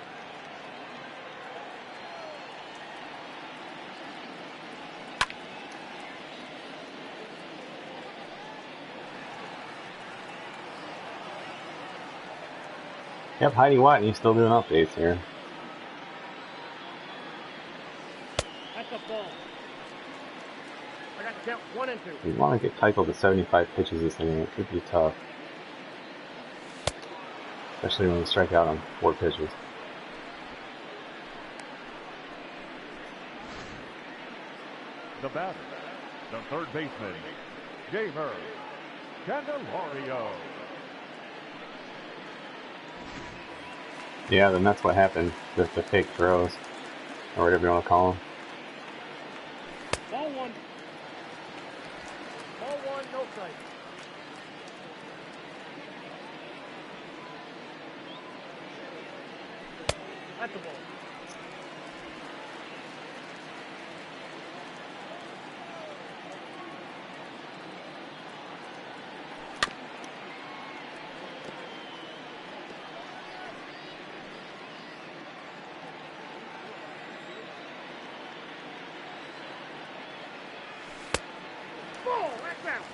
Yep, Heidi White, and he's still doing updates here. That's a ball. I got to count 1 and 2. We want to get Keuchel to 75 pitches this inning. It could be tough. Especially when we strike out on 4 pitches. The batter, the third baseman, Jamer Candelario. Yeah, then that's what happened with the fake throws, or whatever you want to call them. Ball 1. Ball one, no strike. At the ball. Ball, that's out.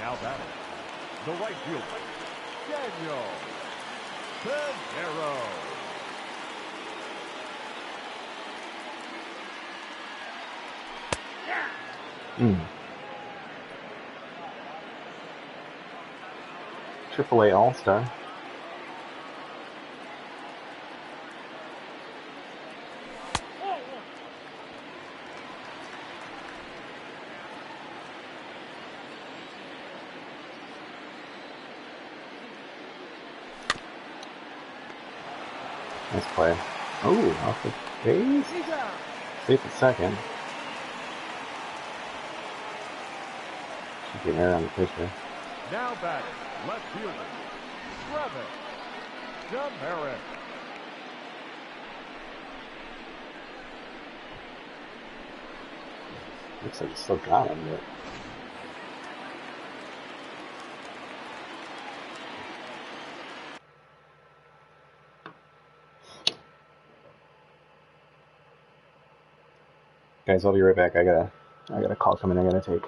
Now batting, the right fielder, Daniel Pinheiro. AAA All-Star. Ball one. Nice play. Oh, off the base. He's out. Safe at second. Should get an error on the pitcher. Now batting, left fielder, Travis Demerick. Looks like he still got him, but guys, I'll be right back. I got a call coming I gotta take.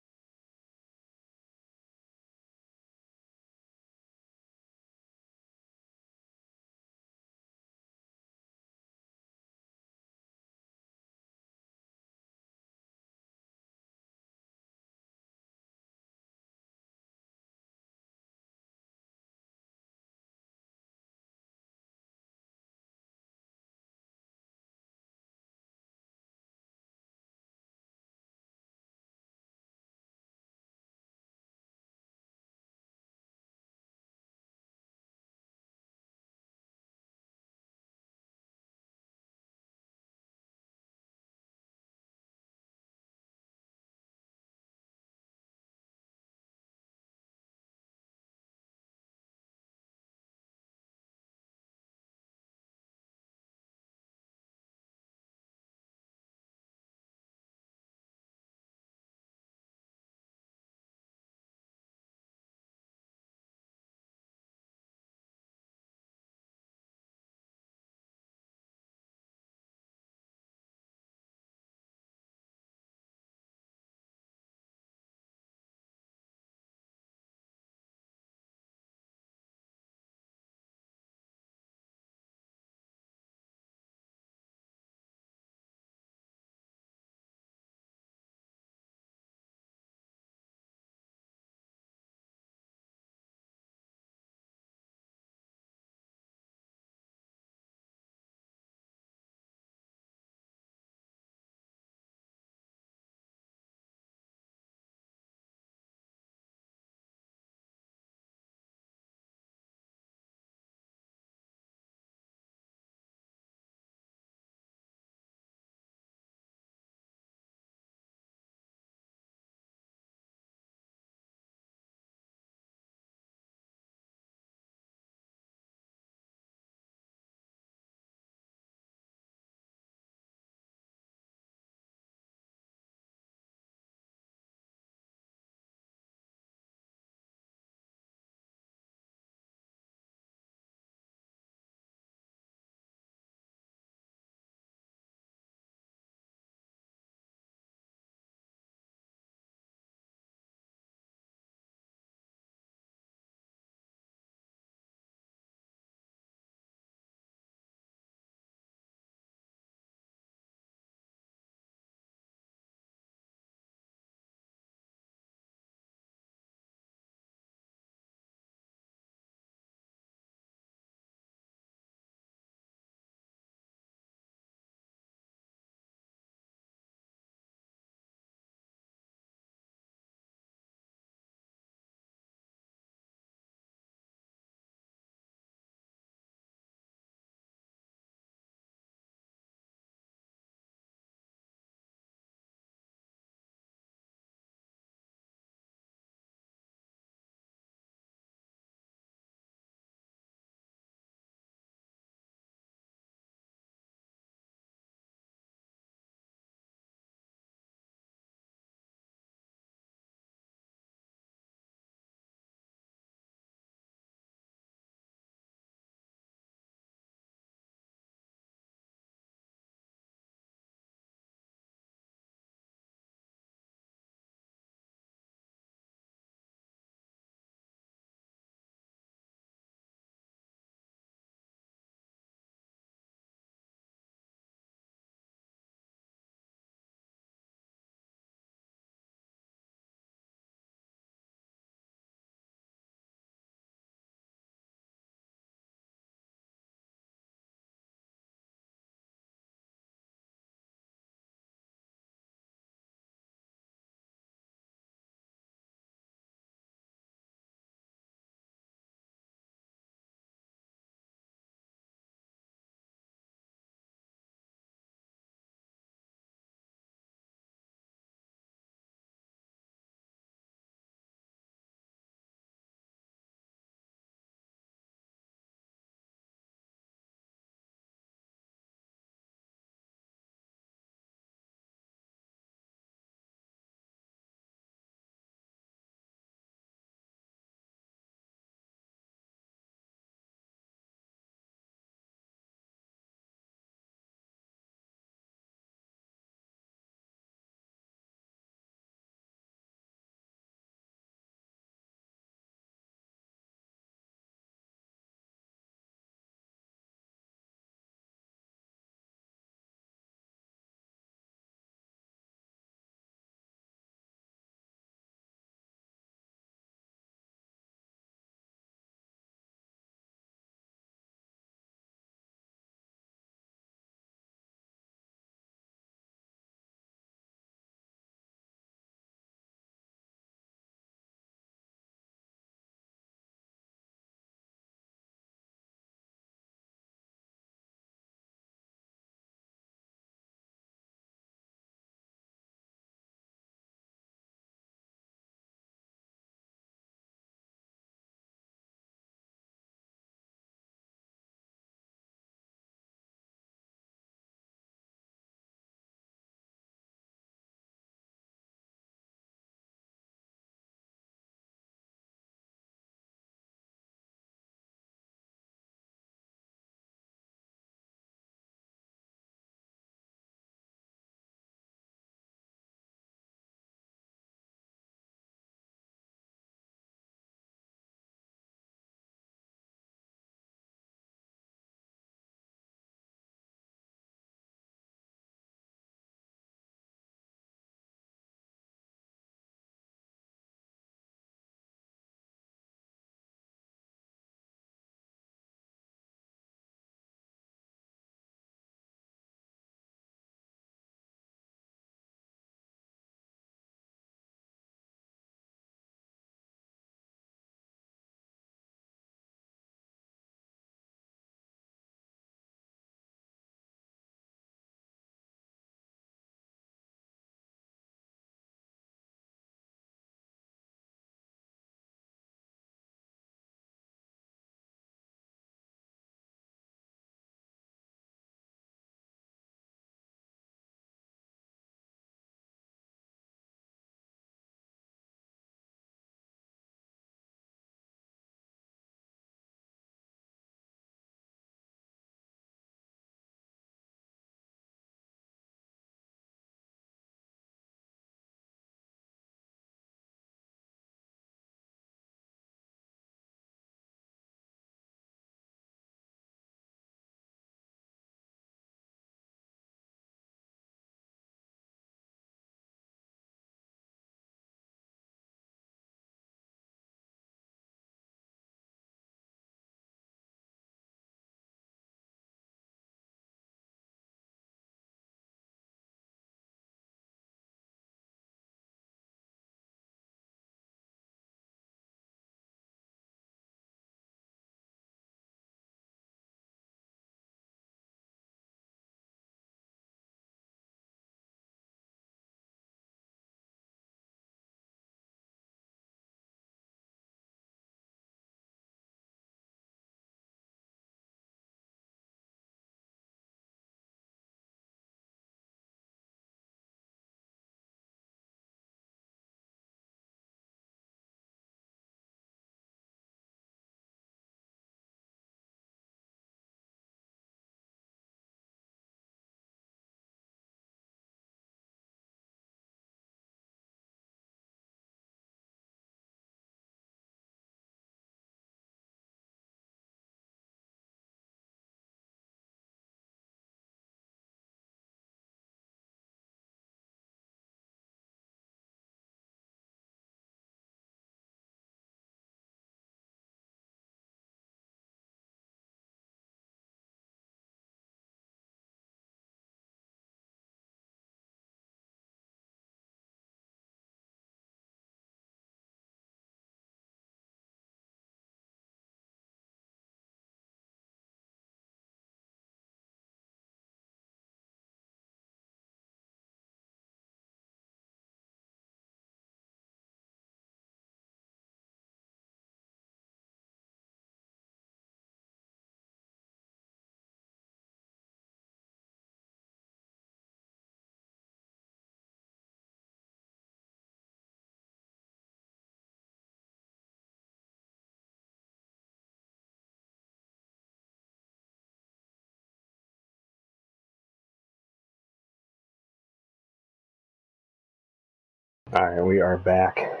Alright, we are back.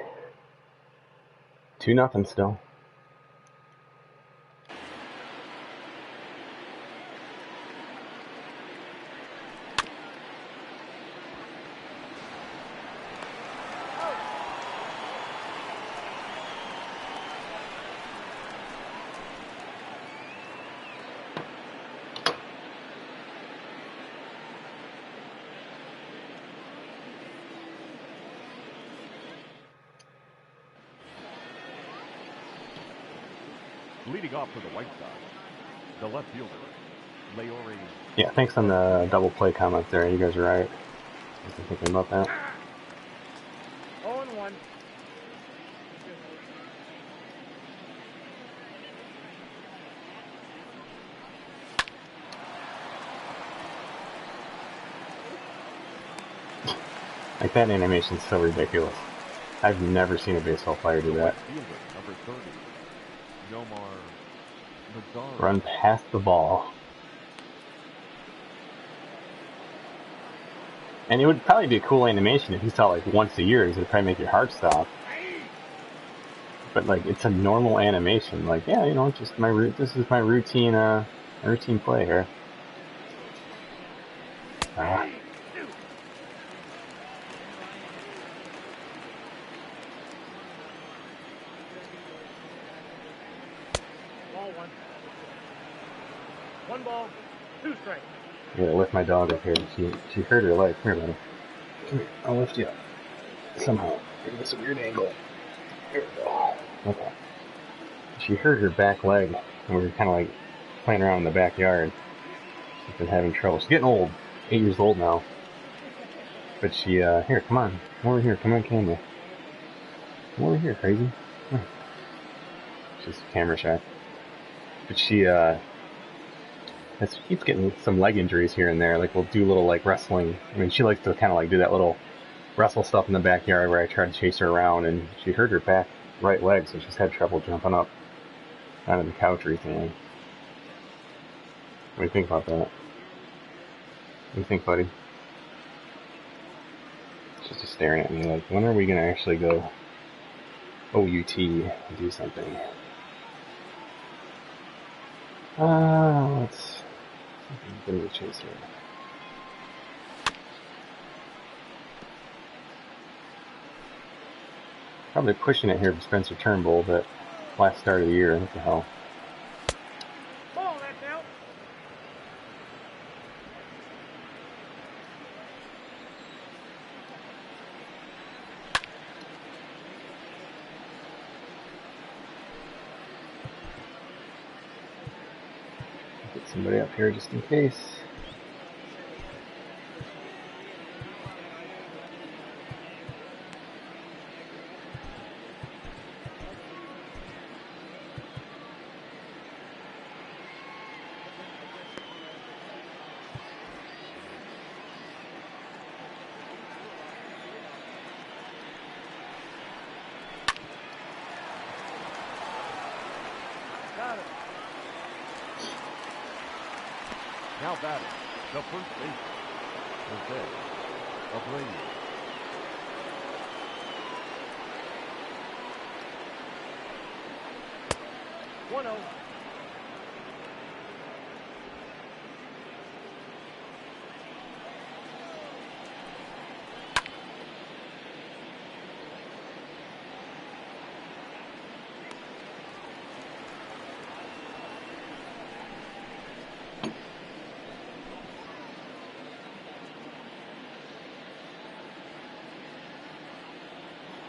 2-0 still. Leading off for the White Sox, the left fielder, Leori. Yeah, thanks on the double play comment there. You guys are right. I was thinking about that. 0-1. Like, that animation's so ridiculous. I've never seen a baseball player do that. Fielder, number 30, Nomar Mazara. Run past the ball. And it would probably be a cool animation if you saw like once a year. It would probably make your heart stop. But like, it's a normal animation. Like, yeah, you know, just my this is my routine routine play here. Ah. Ball 1. 1 ball, 2 strikes. I gotta lift my dog up here. She hurt her leg. Come here, buddy. Come here. I'll lift you up. Somehow. Give us a weird angle. Here we go. Okay. She hurt her back leg, and we were kind of like playing around in the backyard. She's been having trouble. She's getting old. 8 years old now. But she, here, come on. Come over here. Come on camera. Come over here, crazy. Come on. She's camera shy. But she, keeps getting some leg injuries here and there. Like, we'll do little, like, wrestling. I mean, she likes to kind of, like, do that little wrestle stuff in the backyard where I try to chase her around, and she hurt her back right leg, so she's had trouble jumping up out of the couch recently. What do you think about that? What do you think, buddy? She's just staring at me like, when are we going to actually go OUT and do something? Let's get a chase here. Probably pushing it here for Spencer Turnbull, but last start of the year, what the hell? Ball, that's out. Get somebody up here just in case. Got it. Now batting, the first baseman, Jose Abreu. 1-0.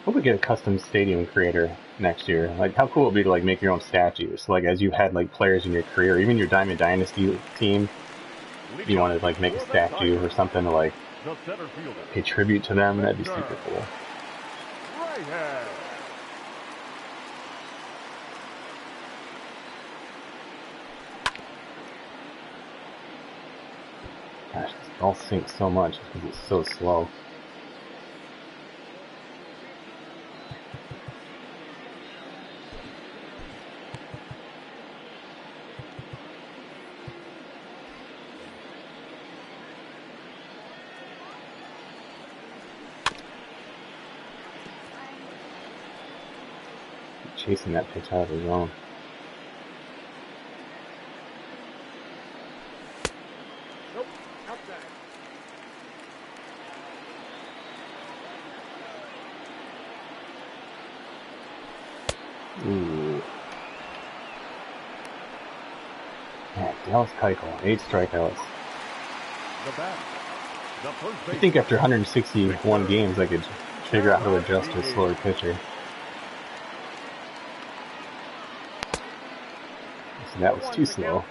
Hope we get a custom stadium creator next year. Like, how cool would it be to like make your own statues? Like, as you had like players in your career, even your Diamond Dynasty team, you want to like make a statue or something to like The center fielder, pay tribute to them. That'd be super cool. right hand. Gosh, this all sinks so much because it's so slow. chasing that pitch out of the zone. Nope. Outside. Ooh. Man, Dallas Keuchel, 8 strikeouts. The bat. The first I base. think after 161 games, I could figure out how to adjust to a slower pitcher. So that was too slow.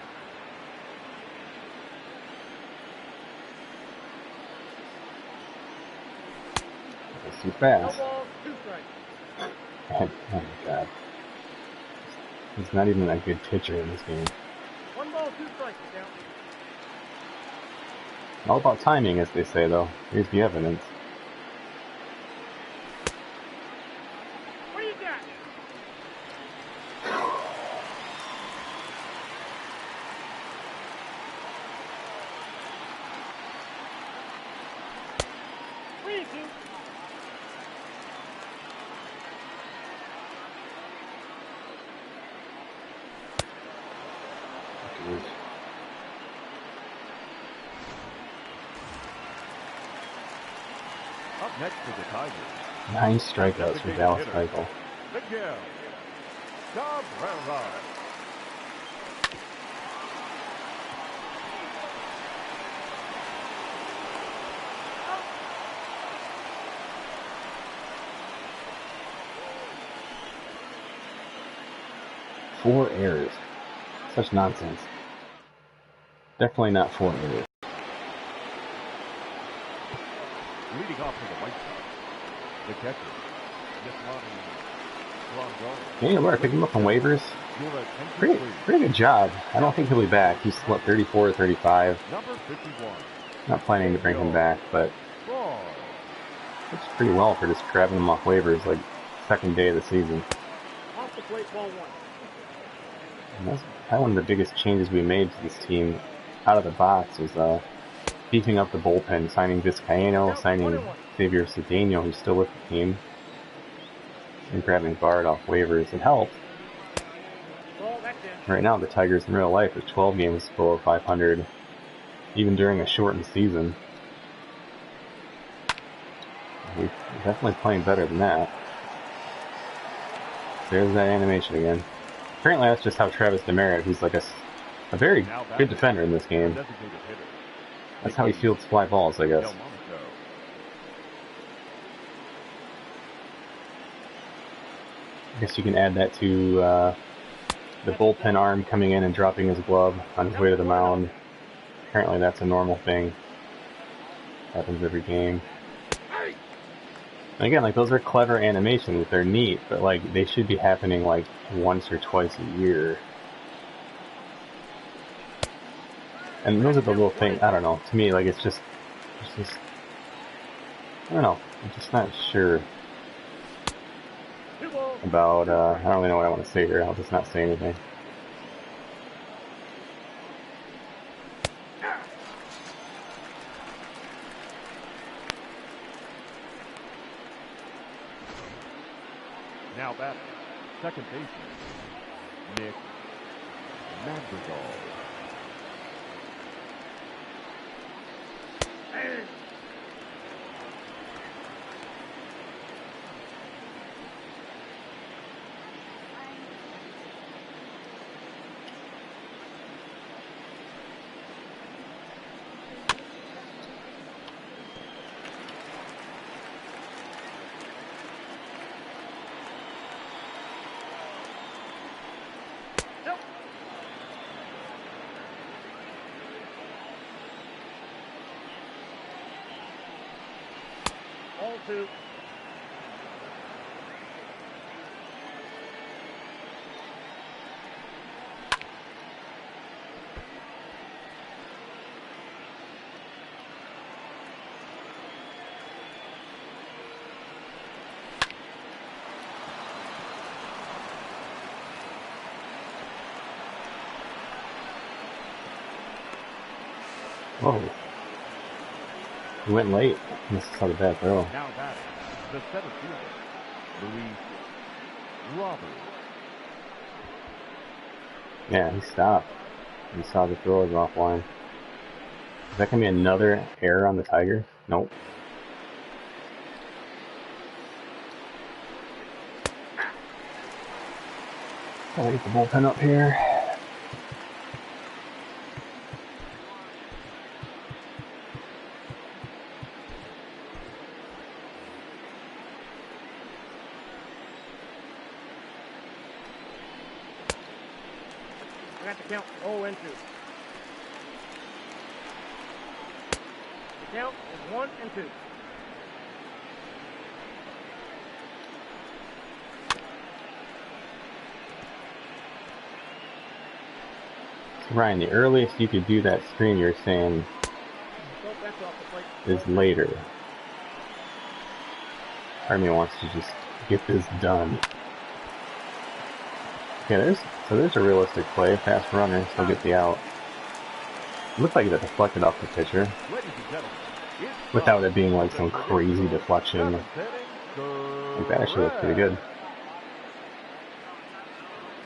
That was too No fast. balls, 2 strikes. And, oh my god. He's not even a good pitcher in this game. 1 ball, 2 strikes, count. All about timing, as they say, though. Here's the evidence. What do you got? Three to 2. Up next to the Tigers. 9 strikeouts for Dallas Keuchel. Miguel Cabrera. Four errors. Such nonsense. Definitely not 4 errors. Leading off for the White Sox. The catcher. Daniel Murray picked him up from waivers. Pretty good job. I don't think he'll be back. He's, what, 34 or 35? Number 51. Not planning to bring him back, but looks pretty well for just grabbing him off waivers like second day of the season. Off the plate, ball 1. And that's probably one of the biggest changes we made to this team out of the box was beefing up the bullpen, signing Vizcaino, signing Xavier Cedeno, who's still with the team, and grabbing Bard off waivers. It helped. Ball, that's in. Right now, the Tigers in real life are 12 games below 500, even during a shortened season. We're definitely playing better than that. There's that animation again. Apparently, that's just how Travis Demerit, who's like a very good defender in this game, that's how he fields fly balls, I guess. I guess you can add that to the bullpen arm coming in and dropping his glove on his way to the mound. Apparently that's a normal thing. Happens every game. And again, like, those are clever animations. They're neat, but like, they should be happening like once or twice a year. And those are the little things, I don't know, to me, like, it's just, I don't know, I'm just not sure about, I don't really know what I want to say here, I'll just not say anything. Now batter, second baseman, Nick Madrigal. Ball 2. Whoa. He went late. This is not a bad throw. Now batting, the center fielder, Luis Roberts. Yeah, he stopped. He saw the throw was offline. Is that going to be another error on the Tigers? Nope. I'll leave the bullpen up here. I got the count 0 and 2. The count is 1 and 2. So Ryan, the earliest you could do that stream, you're saying, Nope, that's off the plate. is later. Part of me wants to just get this done. Okay, there's a realistic play. Fast runner, still get the out. It looked like it deflected off the pitcher. Without it being like some crazy deflection. Like that actually looked pretty good.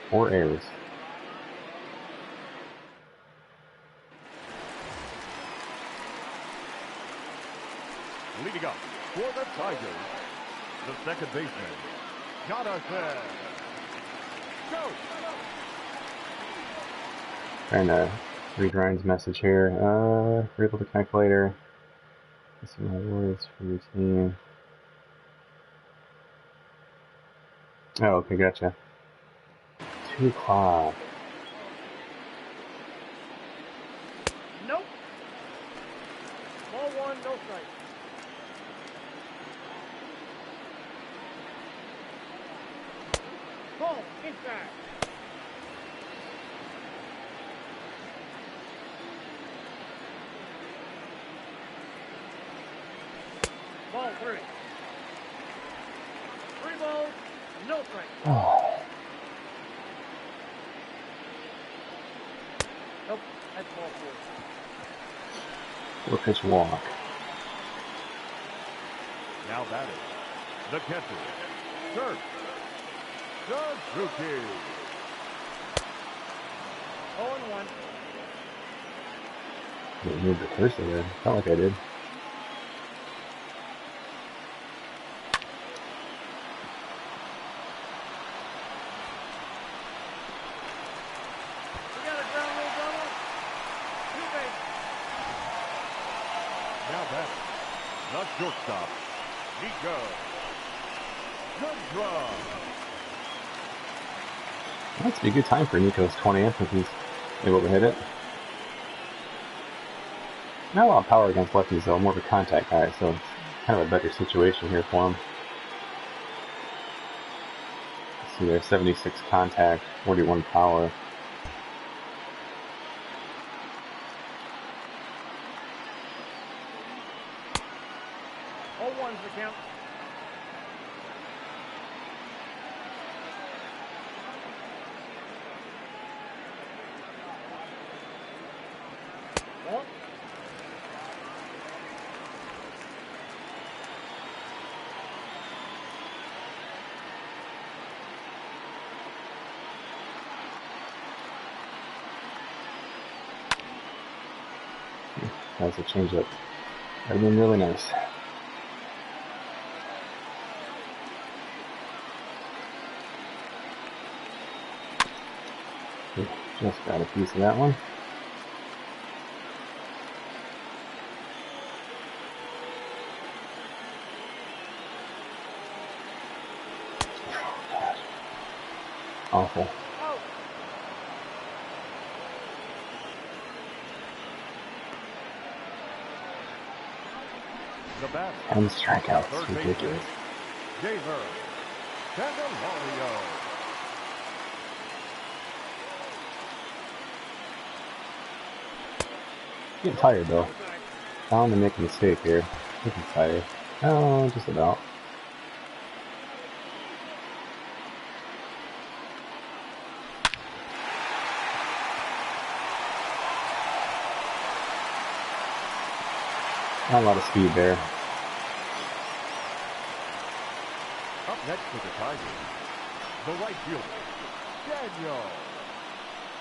4 errors. Leading up for the Tigers, the second baseman, Jonathan. Go! Trying to read Ryan's message here. We're able to calculator. Let's see my words for your team. Oh, okay, gotcha. 2 o'clock. Nope. Ball 1, no strike. Ball inside. Ball 3. 3 balls, no strike. Oh, Nope, that's ball 4. 4-pitch walk. Now batting, the catcher, Dirk Suzuki. 0 and 1. Didn't move the cursor there. Felt like I did. We got a ground rule double. 2 base. Now batting, the shortstop, Nico Goodrum. That's a good time for Nico's 20th if he's able to hit it. Not a lot of power against lefties though, more of a contact guy, so it's kind of a better situation here for him. Let's see there, 76 contact, 41 power. Oh, 1's the count. Ball. That's a change up. That would have been really nice. Just got a piece of that one. Awful. Oh. The bat, 10 strikeouts. third Ridiculous. baseman, Jamer Candelario. Getting tired though. Bound to make a mistake here. Getting tired. Oh, just about. Not a lot of speed there. Up next for the Tigers, the right fielder, Daniel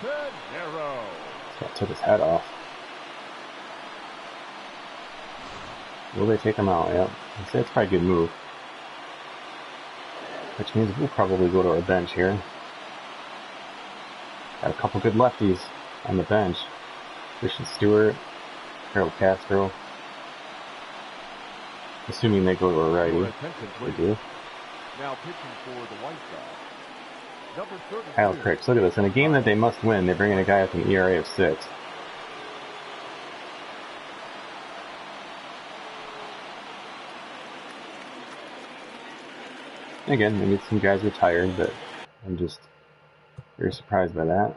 De Niro. So I took his head off. Will they take him out? Yep. I'd say it's probably a good move. Which means we'll probably go to our bench here. Got a couple good lefties on the bench. Christian Stewart, Harold Castro. Assuming they go to a righty. Your attention, They please. do. Now pitching for the White Sox, number 32. Kyle Cricks. Look at this. In a game that they must win, they bring in a guy with an ERA of 6. Again, maybe some guys are tired, but I'm just very surprised by that.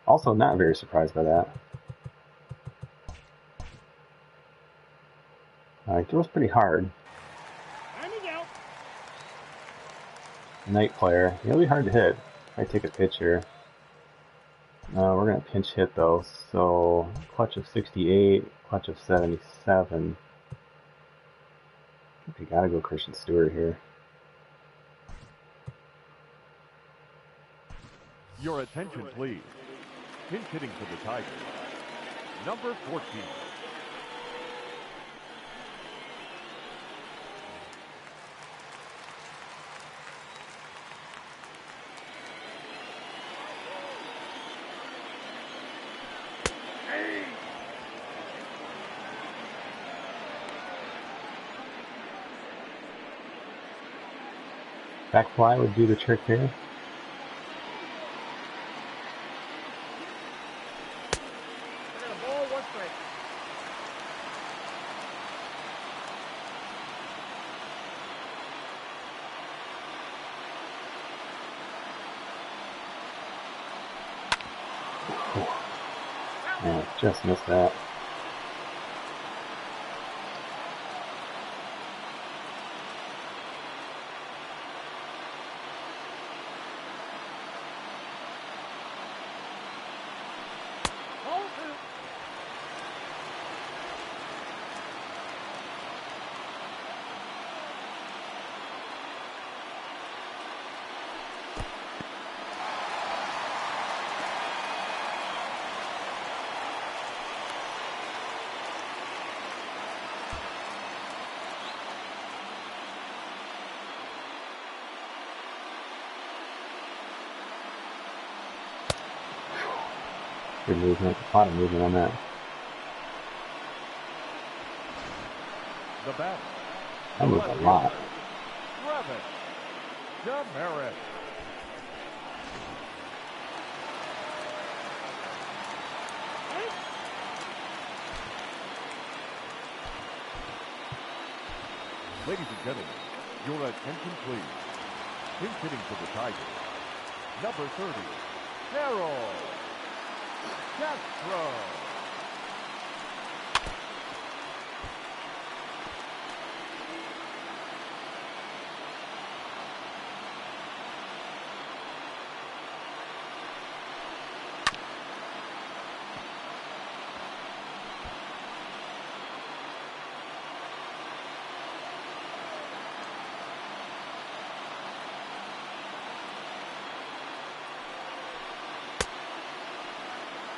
Also not very surprised by that. He throws pretty hard. Timing out. Night player. He'll be hard to hit. I take a pitch here. We're going to pinch hit though. So clutch of 68, clutch of 77. I think we got to go Christian Stewart here. Your attention, please. Pinch hitting for the Tigers, number 14. Back fly would do the trick here. I got a ball, 1 strike. Yeah, just missed that. Ball 2. Good movement. A lot of movement on that. The bat. That moved a lot. Travis Demerick. Ladies and gentlemen, your attention please. Pinch hitting for the Tigers, number 30, Harold Castro.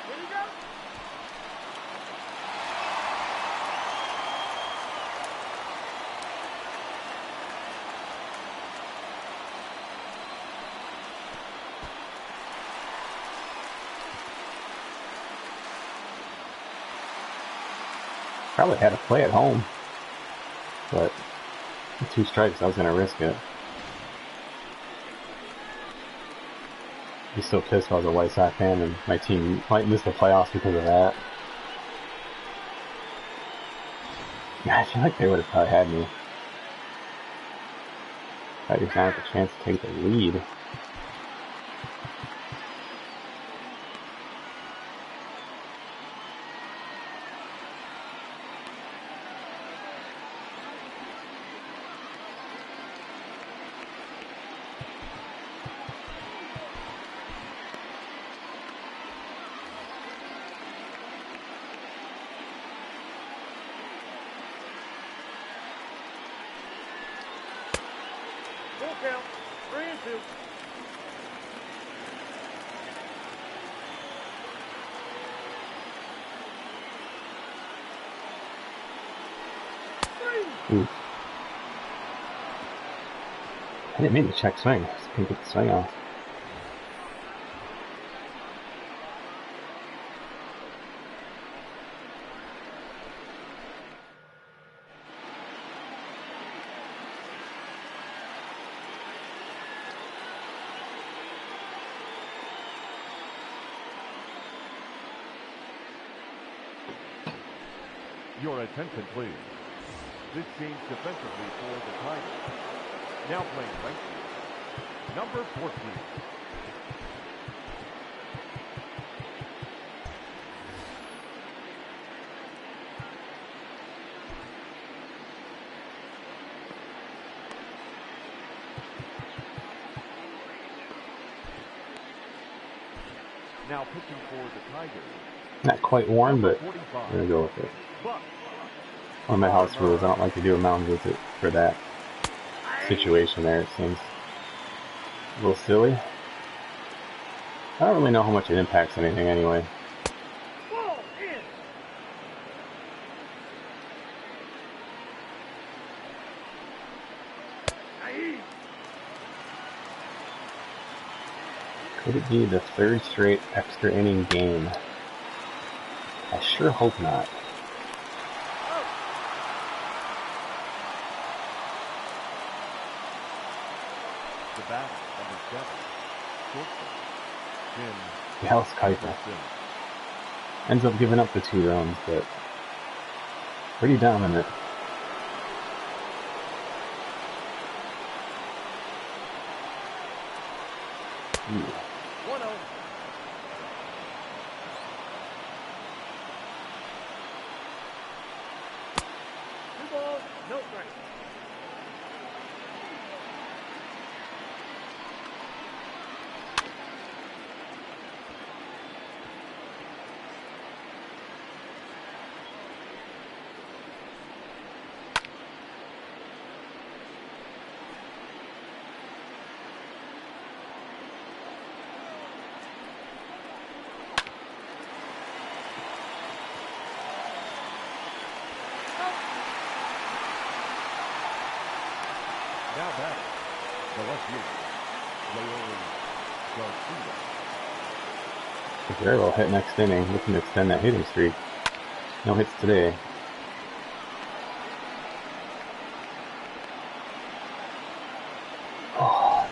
Here you go. Probably had to play at home. But with 2 strikes, I was going to risk it. I'm so pissed if I was a White Sox fan and my team might miss the playoffs because of that. Yeah, I feel like they would have probably had me. I did not have a chance to take the lead. Full count. 3-2. Ooh. I didn't mean to check swing. I just couldn't get the swing off. Your attention, please. This change defensively for the Tigers. Now playing right field, number 14. Now pitching for the Tigers. Not quite warm, Number but 45. I'm gonna go with it. Buck. One of my house rules, I don't like to do a mound visit for that situation there. It seems a little silly. I don't really know how much it impacts anything anyway. Ball in. Aye. Could it be the third straight extra inning game? I sure hope not. The bat, number 7. Shortstop, Jim Dallas Keuchel Anderson. ends up giving up the 2 runs, but pretty dominant. Ooh. 1-0. Two balls, no strikes. Now back, the left fielder, Leon Garcia. Could very well hit next inning, looking to extend that hitting streak. No hits today. Oh,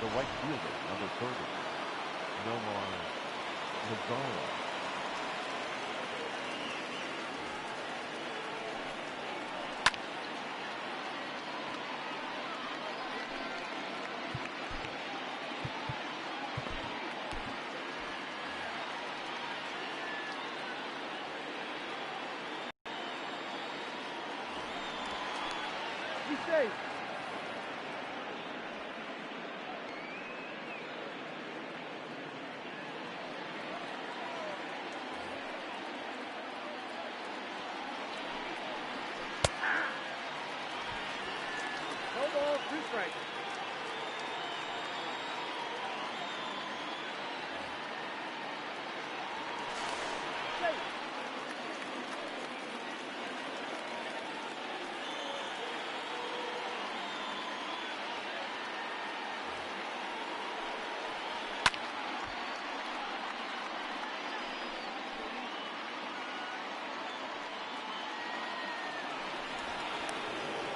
The right fielder, number 30, Nomar Mazara. Be safe. No balls, 2 strikes. Safe.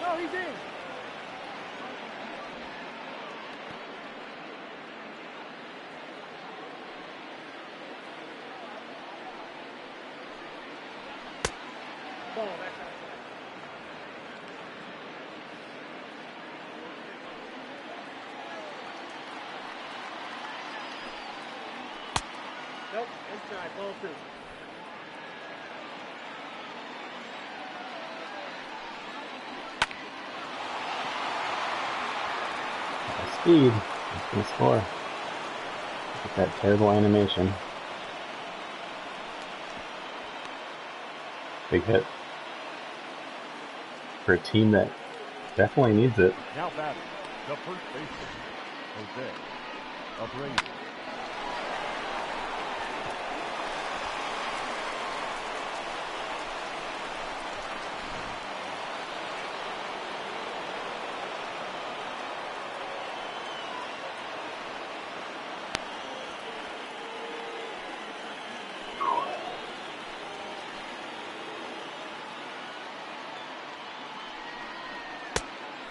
No, he's in. Ball, that's out. Nope, inside, ball 2. speed. He's going to score. Look at that terrible animation. Big hit. For a team that definitely needs it. Now batting, the first baseman, Jose Abreu.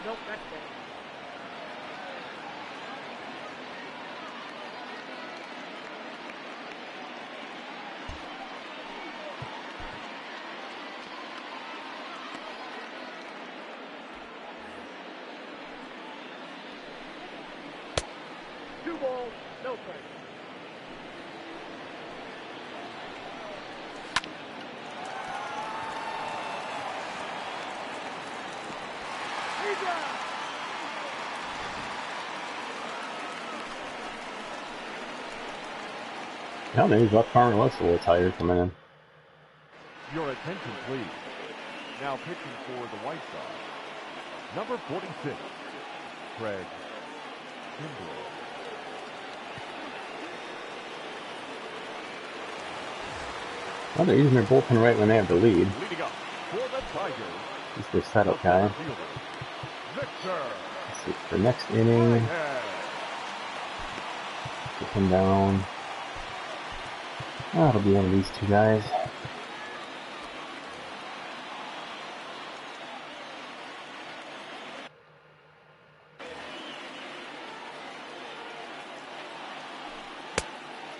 Nope, that's bad. Two balls, no strikes. Well, maybe Buck Farmer was a little tired coming in. Your attention, please. Now pitching for the White Sox, number 46, Craig Kimbrell. Well, they're using their bullpen right when they have the lead. Leading up for the Tigers, He's their setup guy. Victor. Let's see, for next inning, get him down. Oh, it'll be one of these two guys.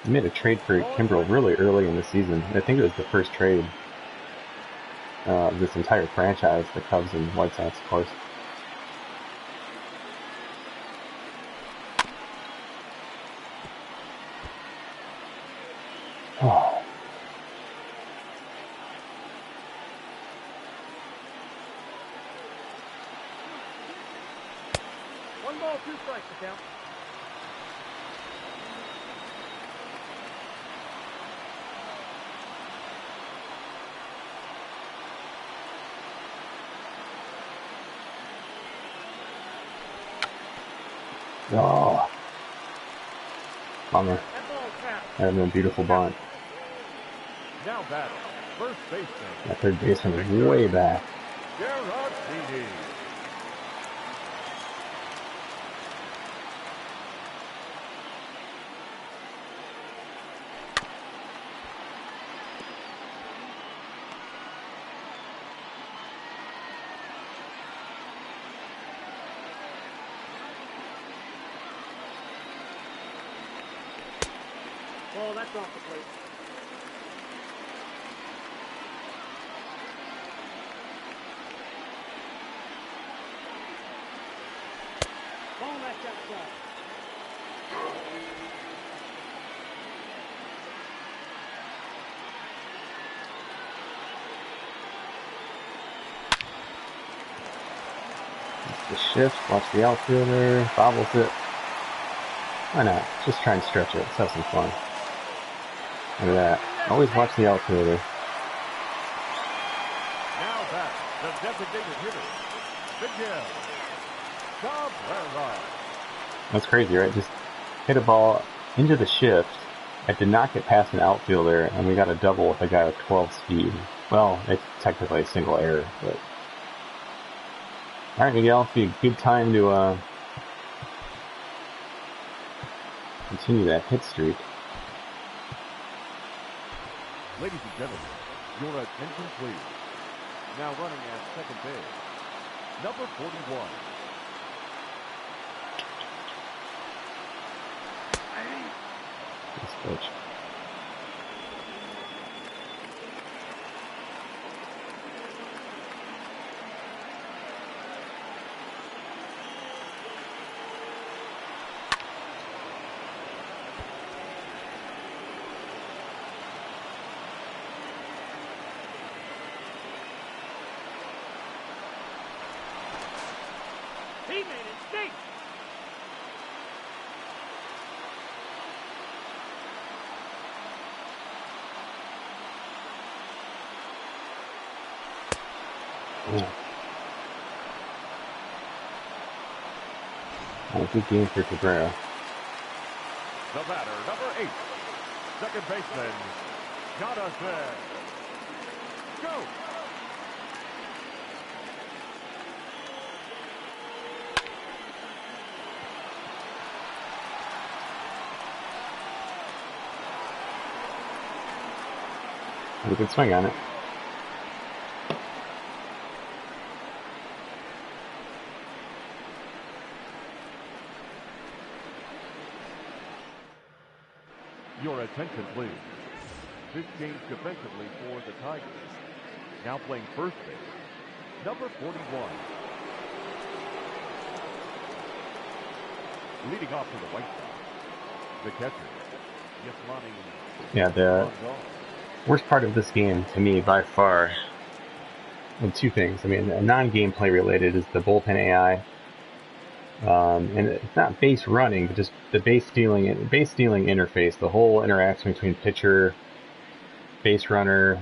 We made a trade for Kimbrell really early in the season. I think it was the first trade of this entire franchise, the Cubs and White Sox, of course. Oh. One ball, two strikes to count. Oh. Bummer. That ball's foul. That would have been a beautiful bunt. Now batting, first baseman. That third baseman was way back. Garagini. Ball, that's off the plate. Ball, that's outside. The shift, watch the outfielder, bobbles it. Why not? Just try and stretch it. Let's have some fun. Look at that. Always watch the outfielder. Now back, the designated hitter, Miguel Cabrera. That's crazy, right? Just hit a ball into the shift. I did not get past an outfielder, and we got a double with a guy with 12 speed. Well, it's technically a single error, but... Alright, Miguel, it'd be a good time to continue that hit streak. Ladies and gentlemen, your attention please. Now running at second base, number 41. Nice pitch. He made it stink. Oh, good game for Cabrera. The batter, number 8, second baseman, Jonathan. Go! Had a good swing on it. Your attention, please. This change defensively for the Tigers. Now playing first base, number 41. Leading off for the White Sox, the catcher, Yasmani. Yeah, the worst part of this game to me by far, well, two things. I mean, non-gameplay related is the bullpen AI. And it's not base running, but just the base stealing interface, the whole interaction between pitcher, base runner,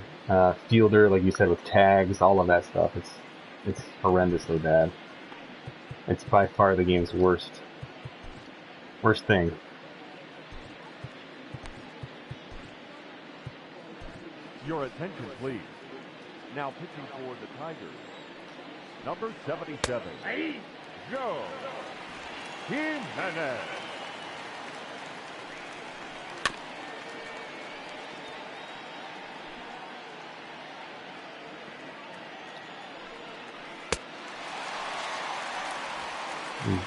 fielder, like you said, with tags, all of that stuff. It's horrendously bad. It's by far the game's worst thing. Your attention, please. Now pitching for the Tigers, number 77, Joe Jimenez. You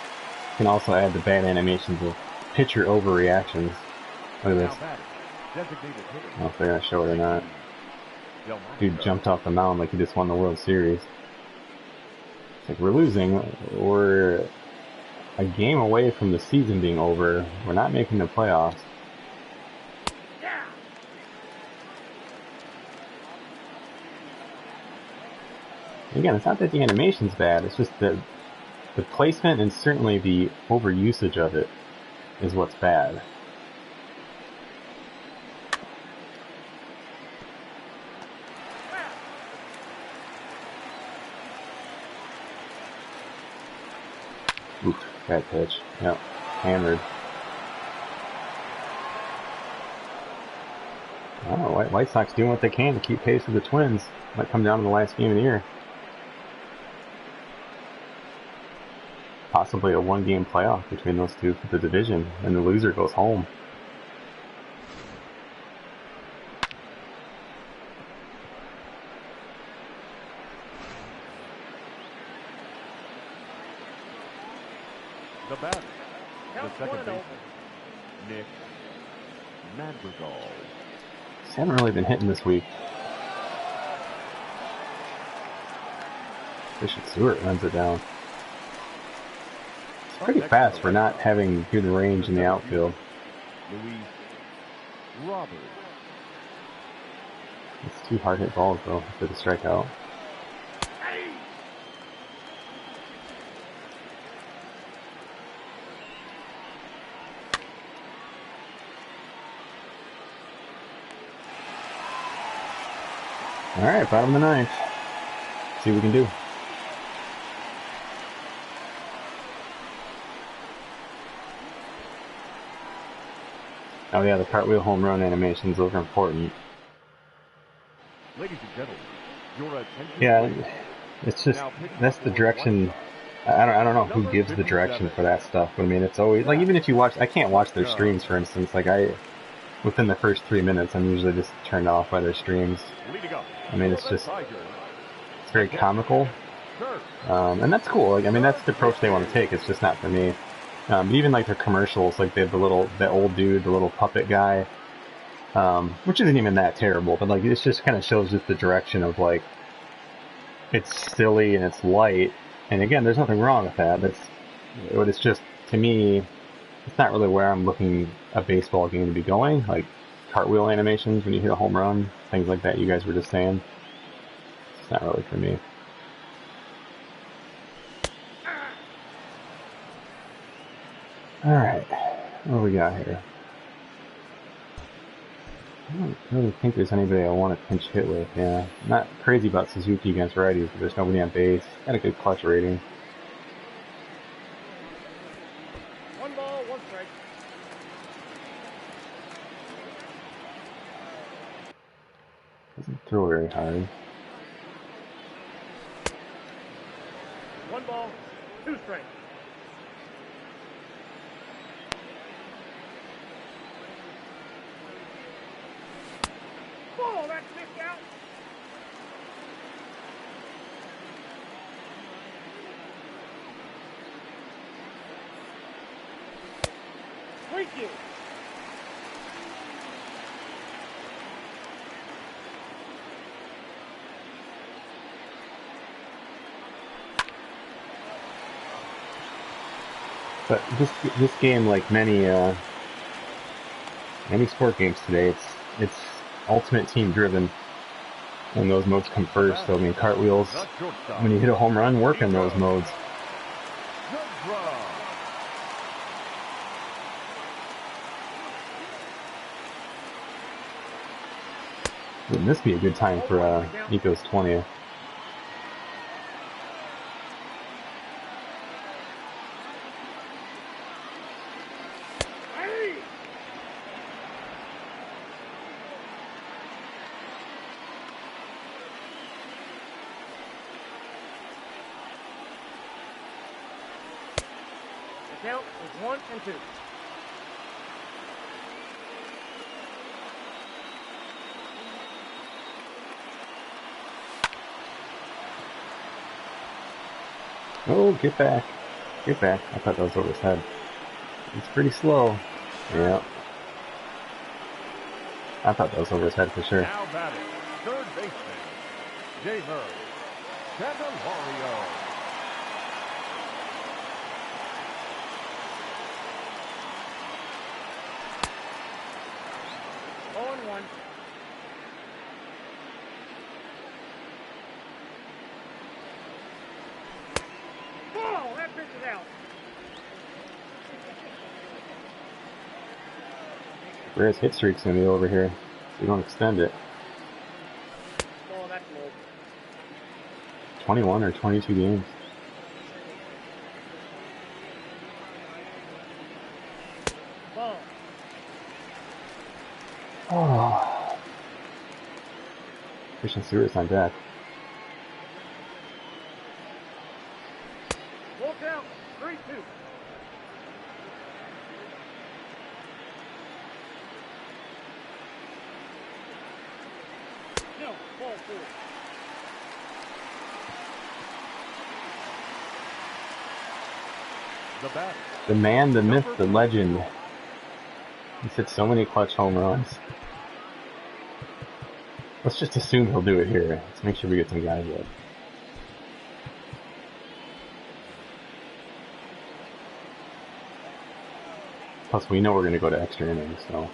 can also add the bad animations of pitcher overreactions. Look at this. I don't know if they're going to show it or not. Dude jumped off the mound like he just won the World Series. It's like, we're losing. We're a game away from the season being over. We're not making the playoffs. Again, it's not that the animation's bad. It's just that the placement and certainly the overusage of it is what's bad. Oof, bad pitch. Yep, hammered. Oh, White Sox doing what they can to keep pace with the Twins. Might come down to the last game of the year. Possibly a one-game playoff between those two for the division, and the loser goes home. The batter, the second baseman, Nick Madrigal. They haven't really been hitting this week. Bishop Stewart runs it down. It's pretty fast for not having good range in the outfield. Luis Robert. It's two hard hit balls though for the strikeout. Alright, bottom of the ninth. See what we can do. Oh yeah, the cartwheel home run animations, those are important. Ladies and gentlemen, your attention. Yeah, it's just, that's the direction. I don't know who gives the direction for that stuff, but I mean, it's always, like, even if you watch, I can't watch their streams, for instance, like within the first 3 minutes, I'm usually just turned off by their streams. I mean, it's just, it's very comical, and that's cool. Like, I mean, that's the approach they want to take. It's just not for me. But even like their commercials, like they have the old dude, the little puppet guy, which isn't even that terrible, but like it just kind of shows just the direction of, like, it's silly and it's light, and again, there's nothing wrong with that. It's just, to me, it's not really where I'm looking a baseball game to be going. Like cartwheel animations when you hit a home run, things like that you guys were just saying. It's not really for me. Alright, what do we got here? I don't really think there's anybody I want to pinch hit with, yeah. I'm not crazy about Suzuki against righties, but there's nobody on base. Got a good clutch rating. 1 ball, 1 strike. Doesn't throw very hard. 1 ball, 2 strikes. Oh, that's missed out. Thank you. But this game, like many sport games today, it's ultimate team driven, and those modes come first. So I mean, cartwheels, when you hit a home run, work in those modes. Wouldn't this be a good time for Nico's 20th? The count is 1 and 2. Oh, get back. Get back. I thought that was over his head. It's pretty slow. Yeah. I thought that was over his head for sure. Now batting, third baseman, Jamer Candelario. On 1. Ball! That pitch is out. Where's hit streak's gonna be over here? So you don't extend it. Ball, that's low. 21 or 22 games. Ball. Oh. Fish and Stewart's on deck. Full count, 3-2. No, ball 4. The batter, The man, the myth, the legend. He's hit so many clutch home runs. Let's just assume he'll do it here. Let's make sure we get some guys in. Plus, we know we're going to go to extra innings, so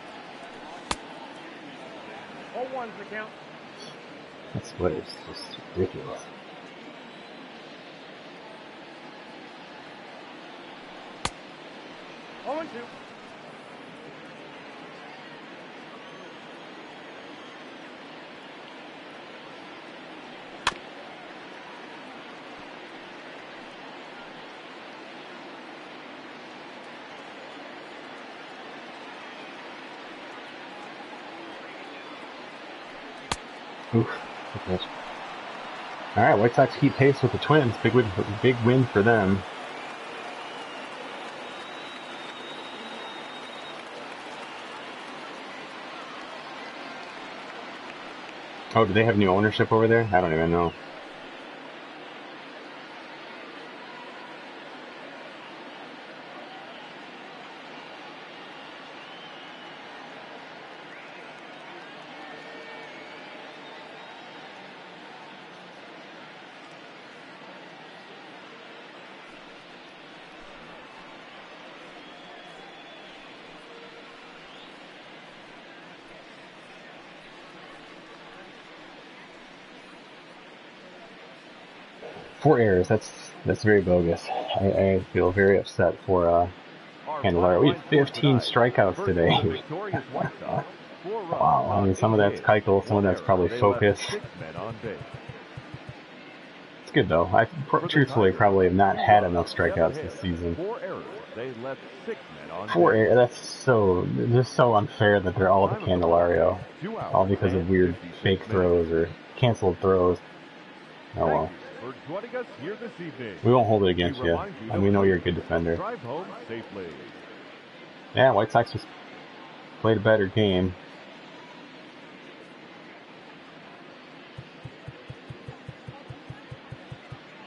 0-1's the count. that split is just ridiculous. On 2. Oof, good pitch. All right, White Sox keep pace with the Twins. Big win for them. Oh, do they have new ownership over there? I don't even know. Four errors. That's very bogus. I feel very upset for Candelario. We had 15 strikeouts today. Wow. I mean, some of that's Keuchel, some of that's probably focus. It's good though. I truthfully probably have not had enough strikeouts this season. 4 errors. That's so unfair that they're all to Candelario, all because of weird fake throws or canceled throws. Oh well. We won't hold it against you, and we know you're a good defender. Yeah, White Sox just played a better game.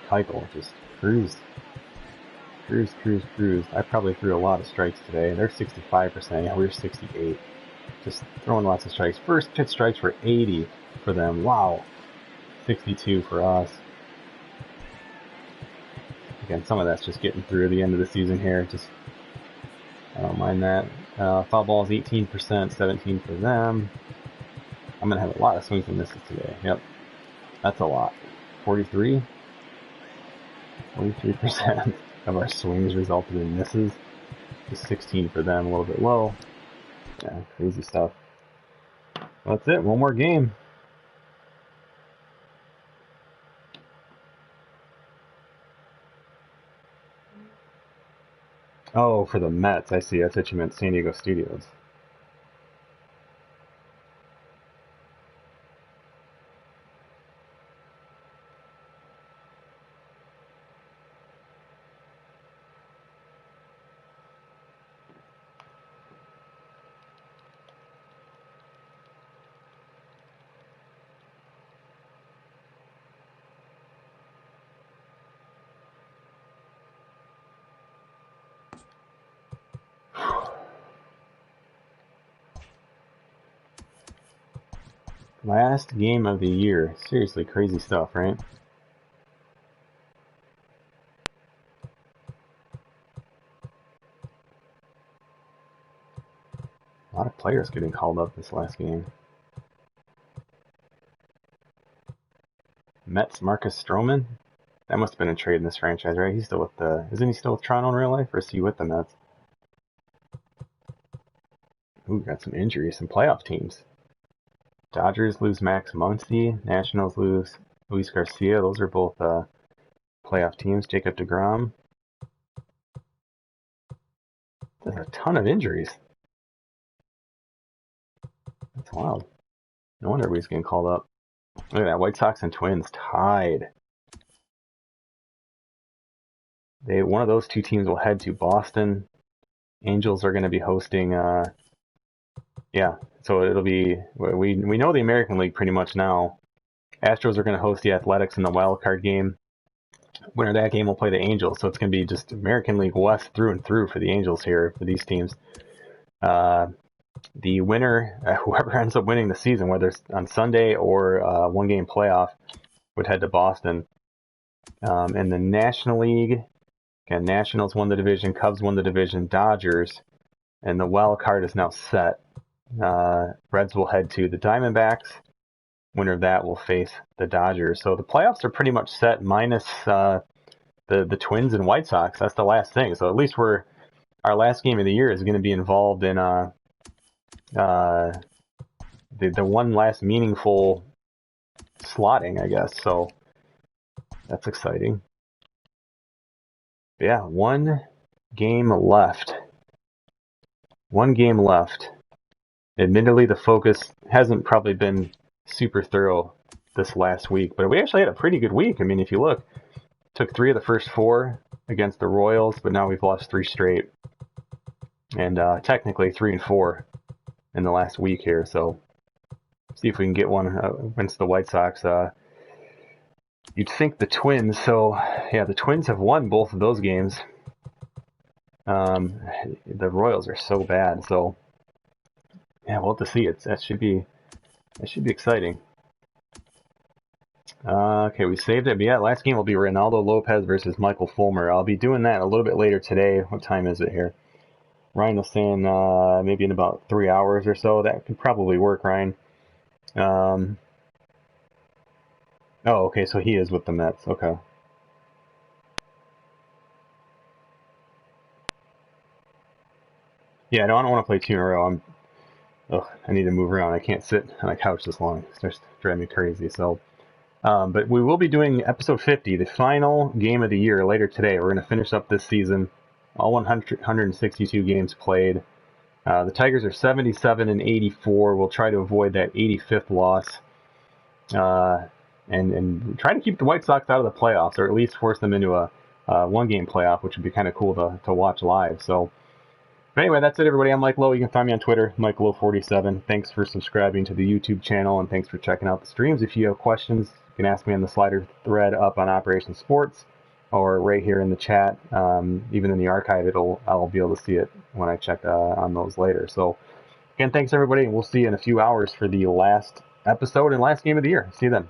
Keuchel just cruised. I probably threw a lot of strikes today. They're 65%. Yeah, we were 68. Just throwing lots of strikes. First pitch strikes were 80 for them. Wow. 62 for us. Again, some of that's just getting through the end of the season here. Just I don't mind that. Foul balls 18%, 17 for them. I'm gonna have a lot of swings and misses today. Yep, that's a lot. 43%. 43% of our swings resulted in misses. Just 16 for them, a little bit low. Yeah, crazy stuff. That's it. One more game. Oh, for the Mets. I see. I thought you meant San Diego Studios. Last game of the year. Seriously, crazy stuff, right? A lot of players getting called up this last game. Mets Marcus Stroman. That must have been a trade in this franchise, right? He's still with the. Isn't he still with Toronto in real life, or is he with the Mets? Ooh, got some injuries, some playoff teams. Dodgers lose Max Muncy. Nationals lose Luis Garcia. Those are both playoff teams. Jacob deGrom. There's a ton of injuries. That's wild. No wonder everybody's getting called up. Look at that. White Sox and Twins tied. One of those two teams will head to Boston. Angels are going to be hosting. Yeah, so it'll be. We know the American League pretty much now. Astros are going to host the Athletics in the wild card game. Winner of that game will play the Angels. So it's going to be just American League West through and through for the Angels here for these teams. The winner, whoever ends up winning the season, whether it's on Sunday or one game playoff, would head to Boston. In the National League, again, Nationals won the division, Cubs won the division, Dodgers, and the wild card is now set. Reds will head to the Diamondbacks. Winner of that will face the Dodgers. So the playoffs are pretty much set, minus the Twins and White Sox. That's the last thing. So at least our last game of the year is going to be involved in the one last meaningful slotting, I guess. So that's exciting. But yeah, one game left. One game left. Admittedly, the focus hasn't probably been super thorough this last week, but we actually had a pretty good week. I mean, if you look, took 3 of the first 4 against the Royals, but now we've lost 3 straight, and technically 3 and 4 in the last week here. So see if we can get one against the White Sox. You'd think the Twins. So yeah, the Twins have won both of those games. The Royals are so bad. So yeah, we'll have to see. That should be exciting. Okay, we saved it. But yeah, last game will be Ronaldo Lopez versus Michael Fulmer. I'll be doing that a little bit later today. What time is it here? Ryan was saying maybe in about 3 hours or so. That could probably work, Ryan. Oh, okay, so he is with the Mets. Okay. Yeah, no, I don't want to play 2 in a row. I need to move around. I can't sit on a couch this long. It starts to drive me crazy. So, but we will be doing episode 50, the final game of the year, later today. We're going to finish up this season. All 162 games played. The Tigers are 77 and 84. We'll try to avoid that 85th loss, and try to keep the White Sox out of the playoffs, or at least force them into a one-game playoff, which would be kind of cool to watch live. So, but anyway, that's it, everybody. I'm Mike Lowe. You can find me on Twitter, MikeLowe47. Thanks for subscribing to the YouTube channel, and thanks for checking out the streams. If you have questions, you can ask me on the Slider thread up on Operation Sports, or right here in the chat. Even in the archive, I'll be able to see it when I check on those later. So again, thanks everybody, and we'll see you in a few hours for the last episode and last game of the year. See you then.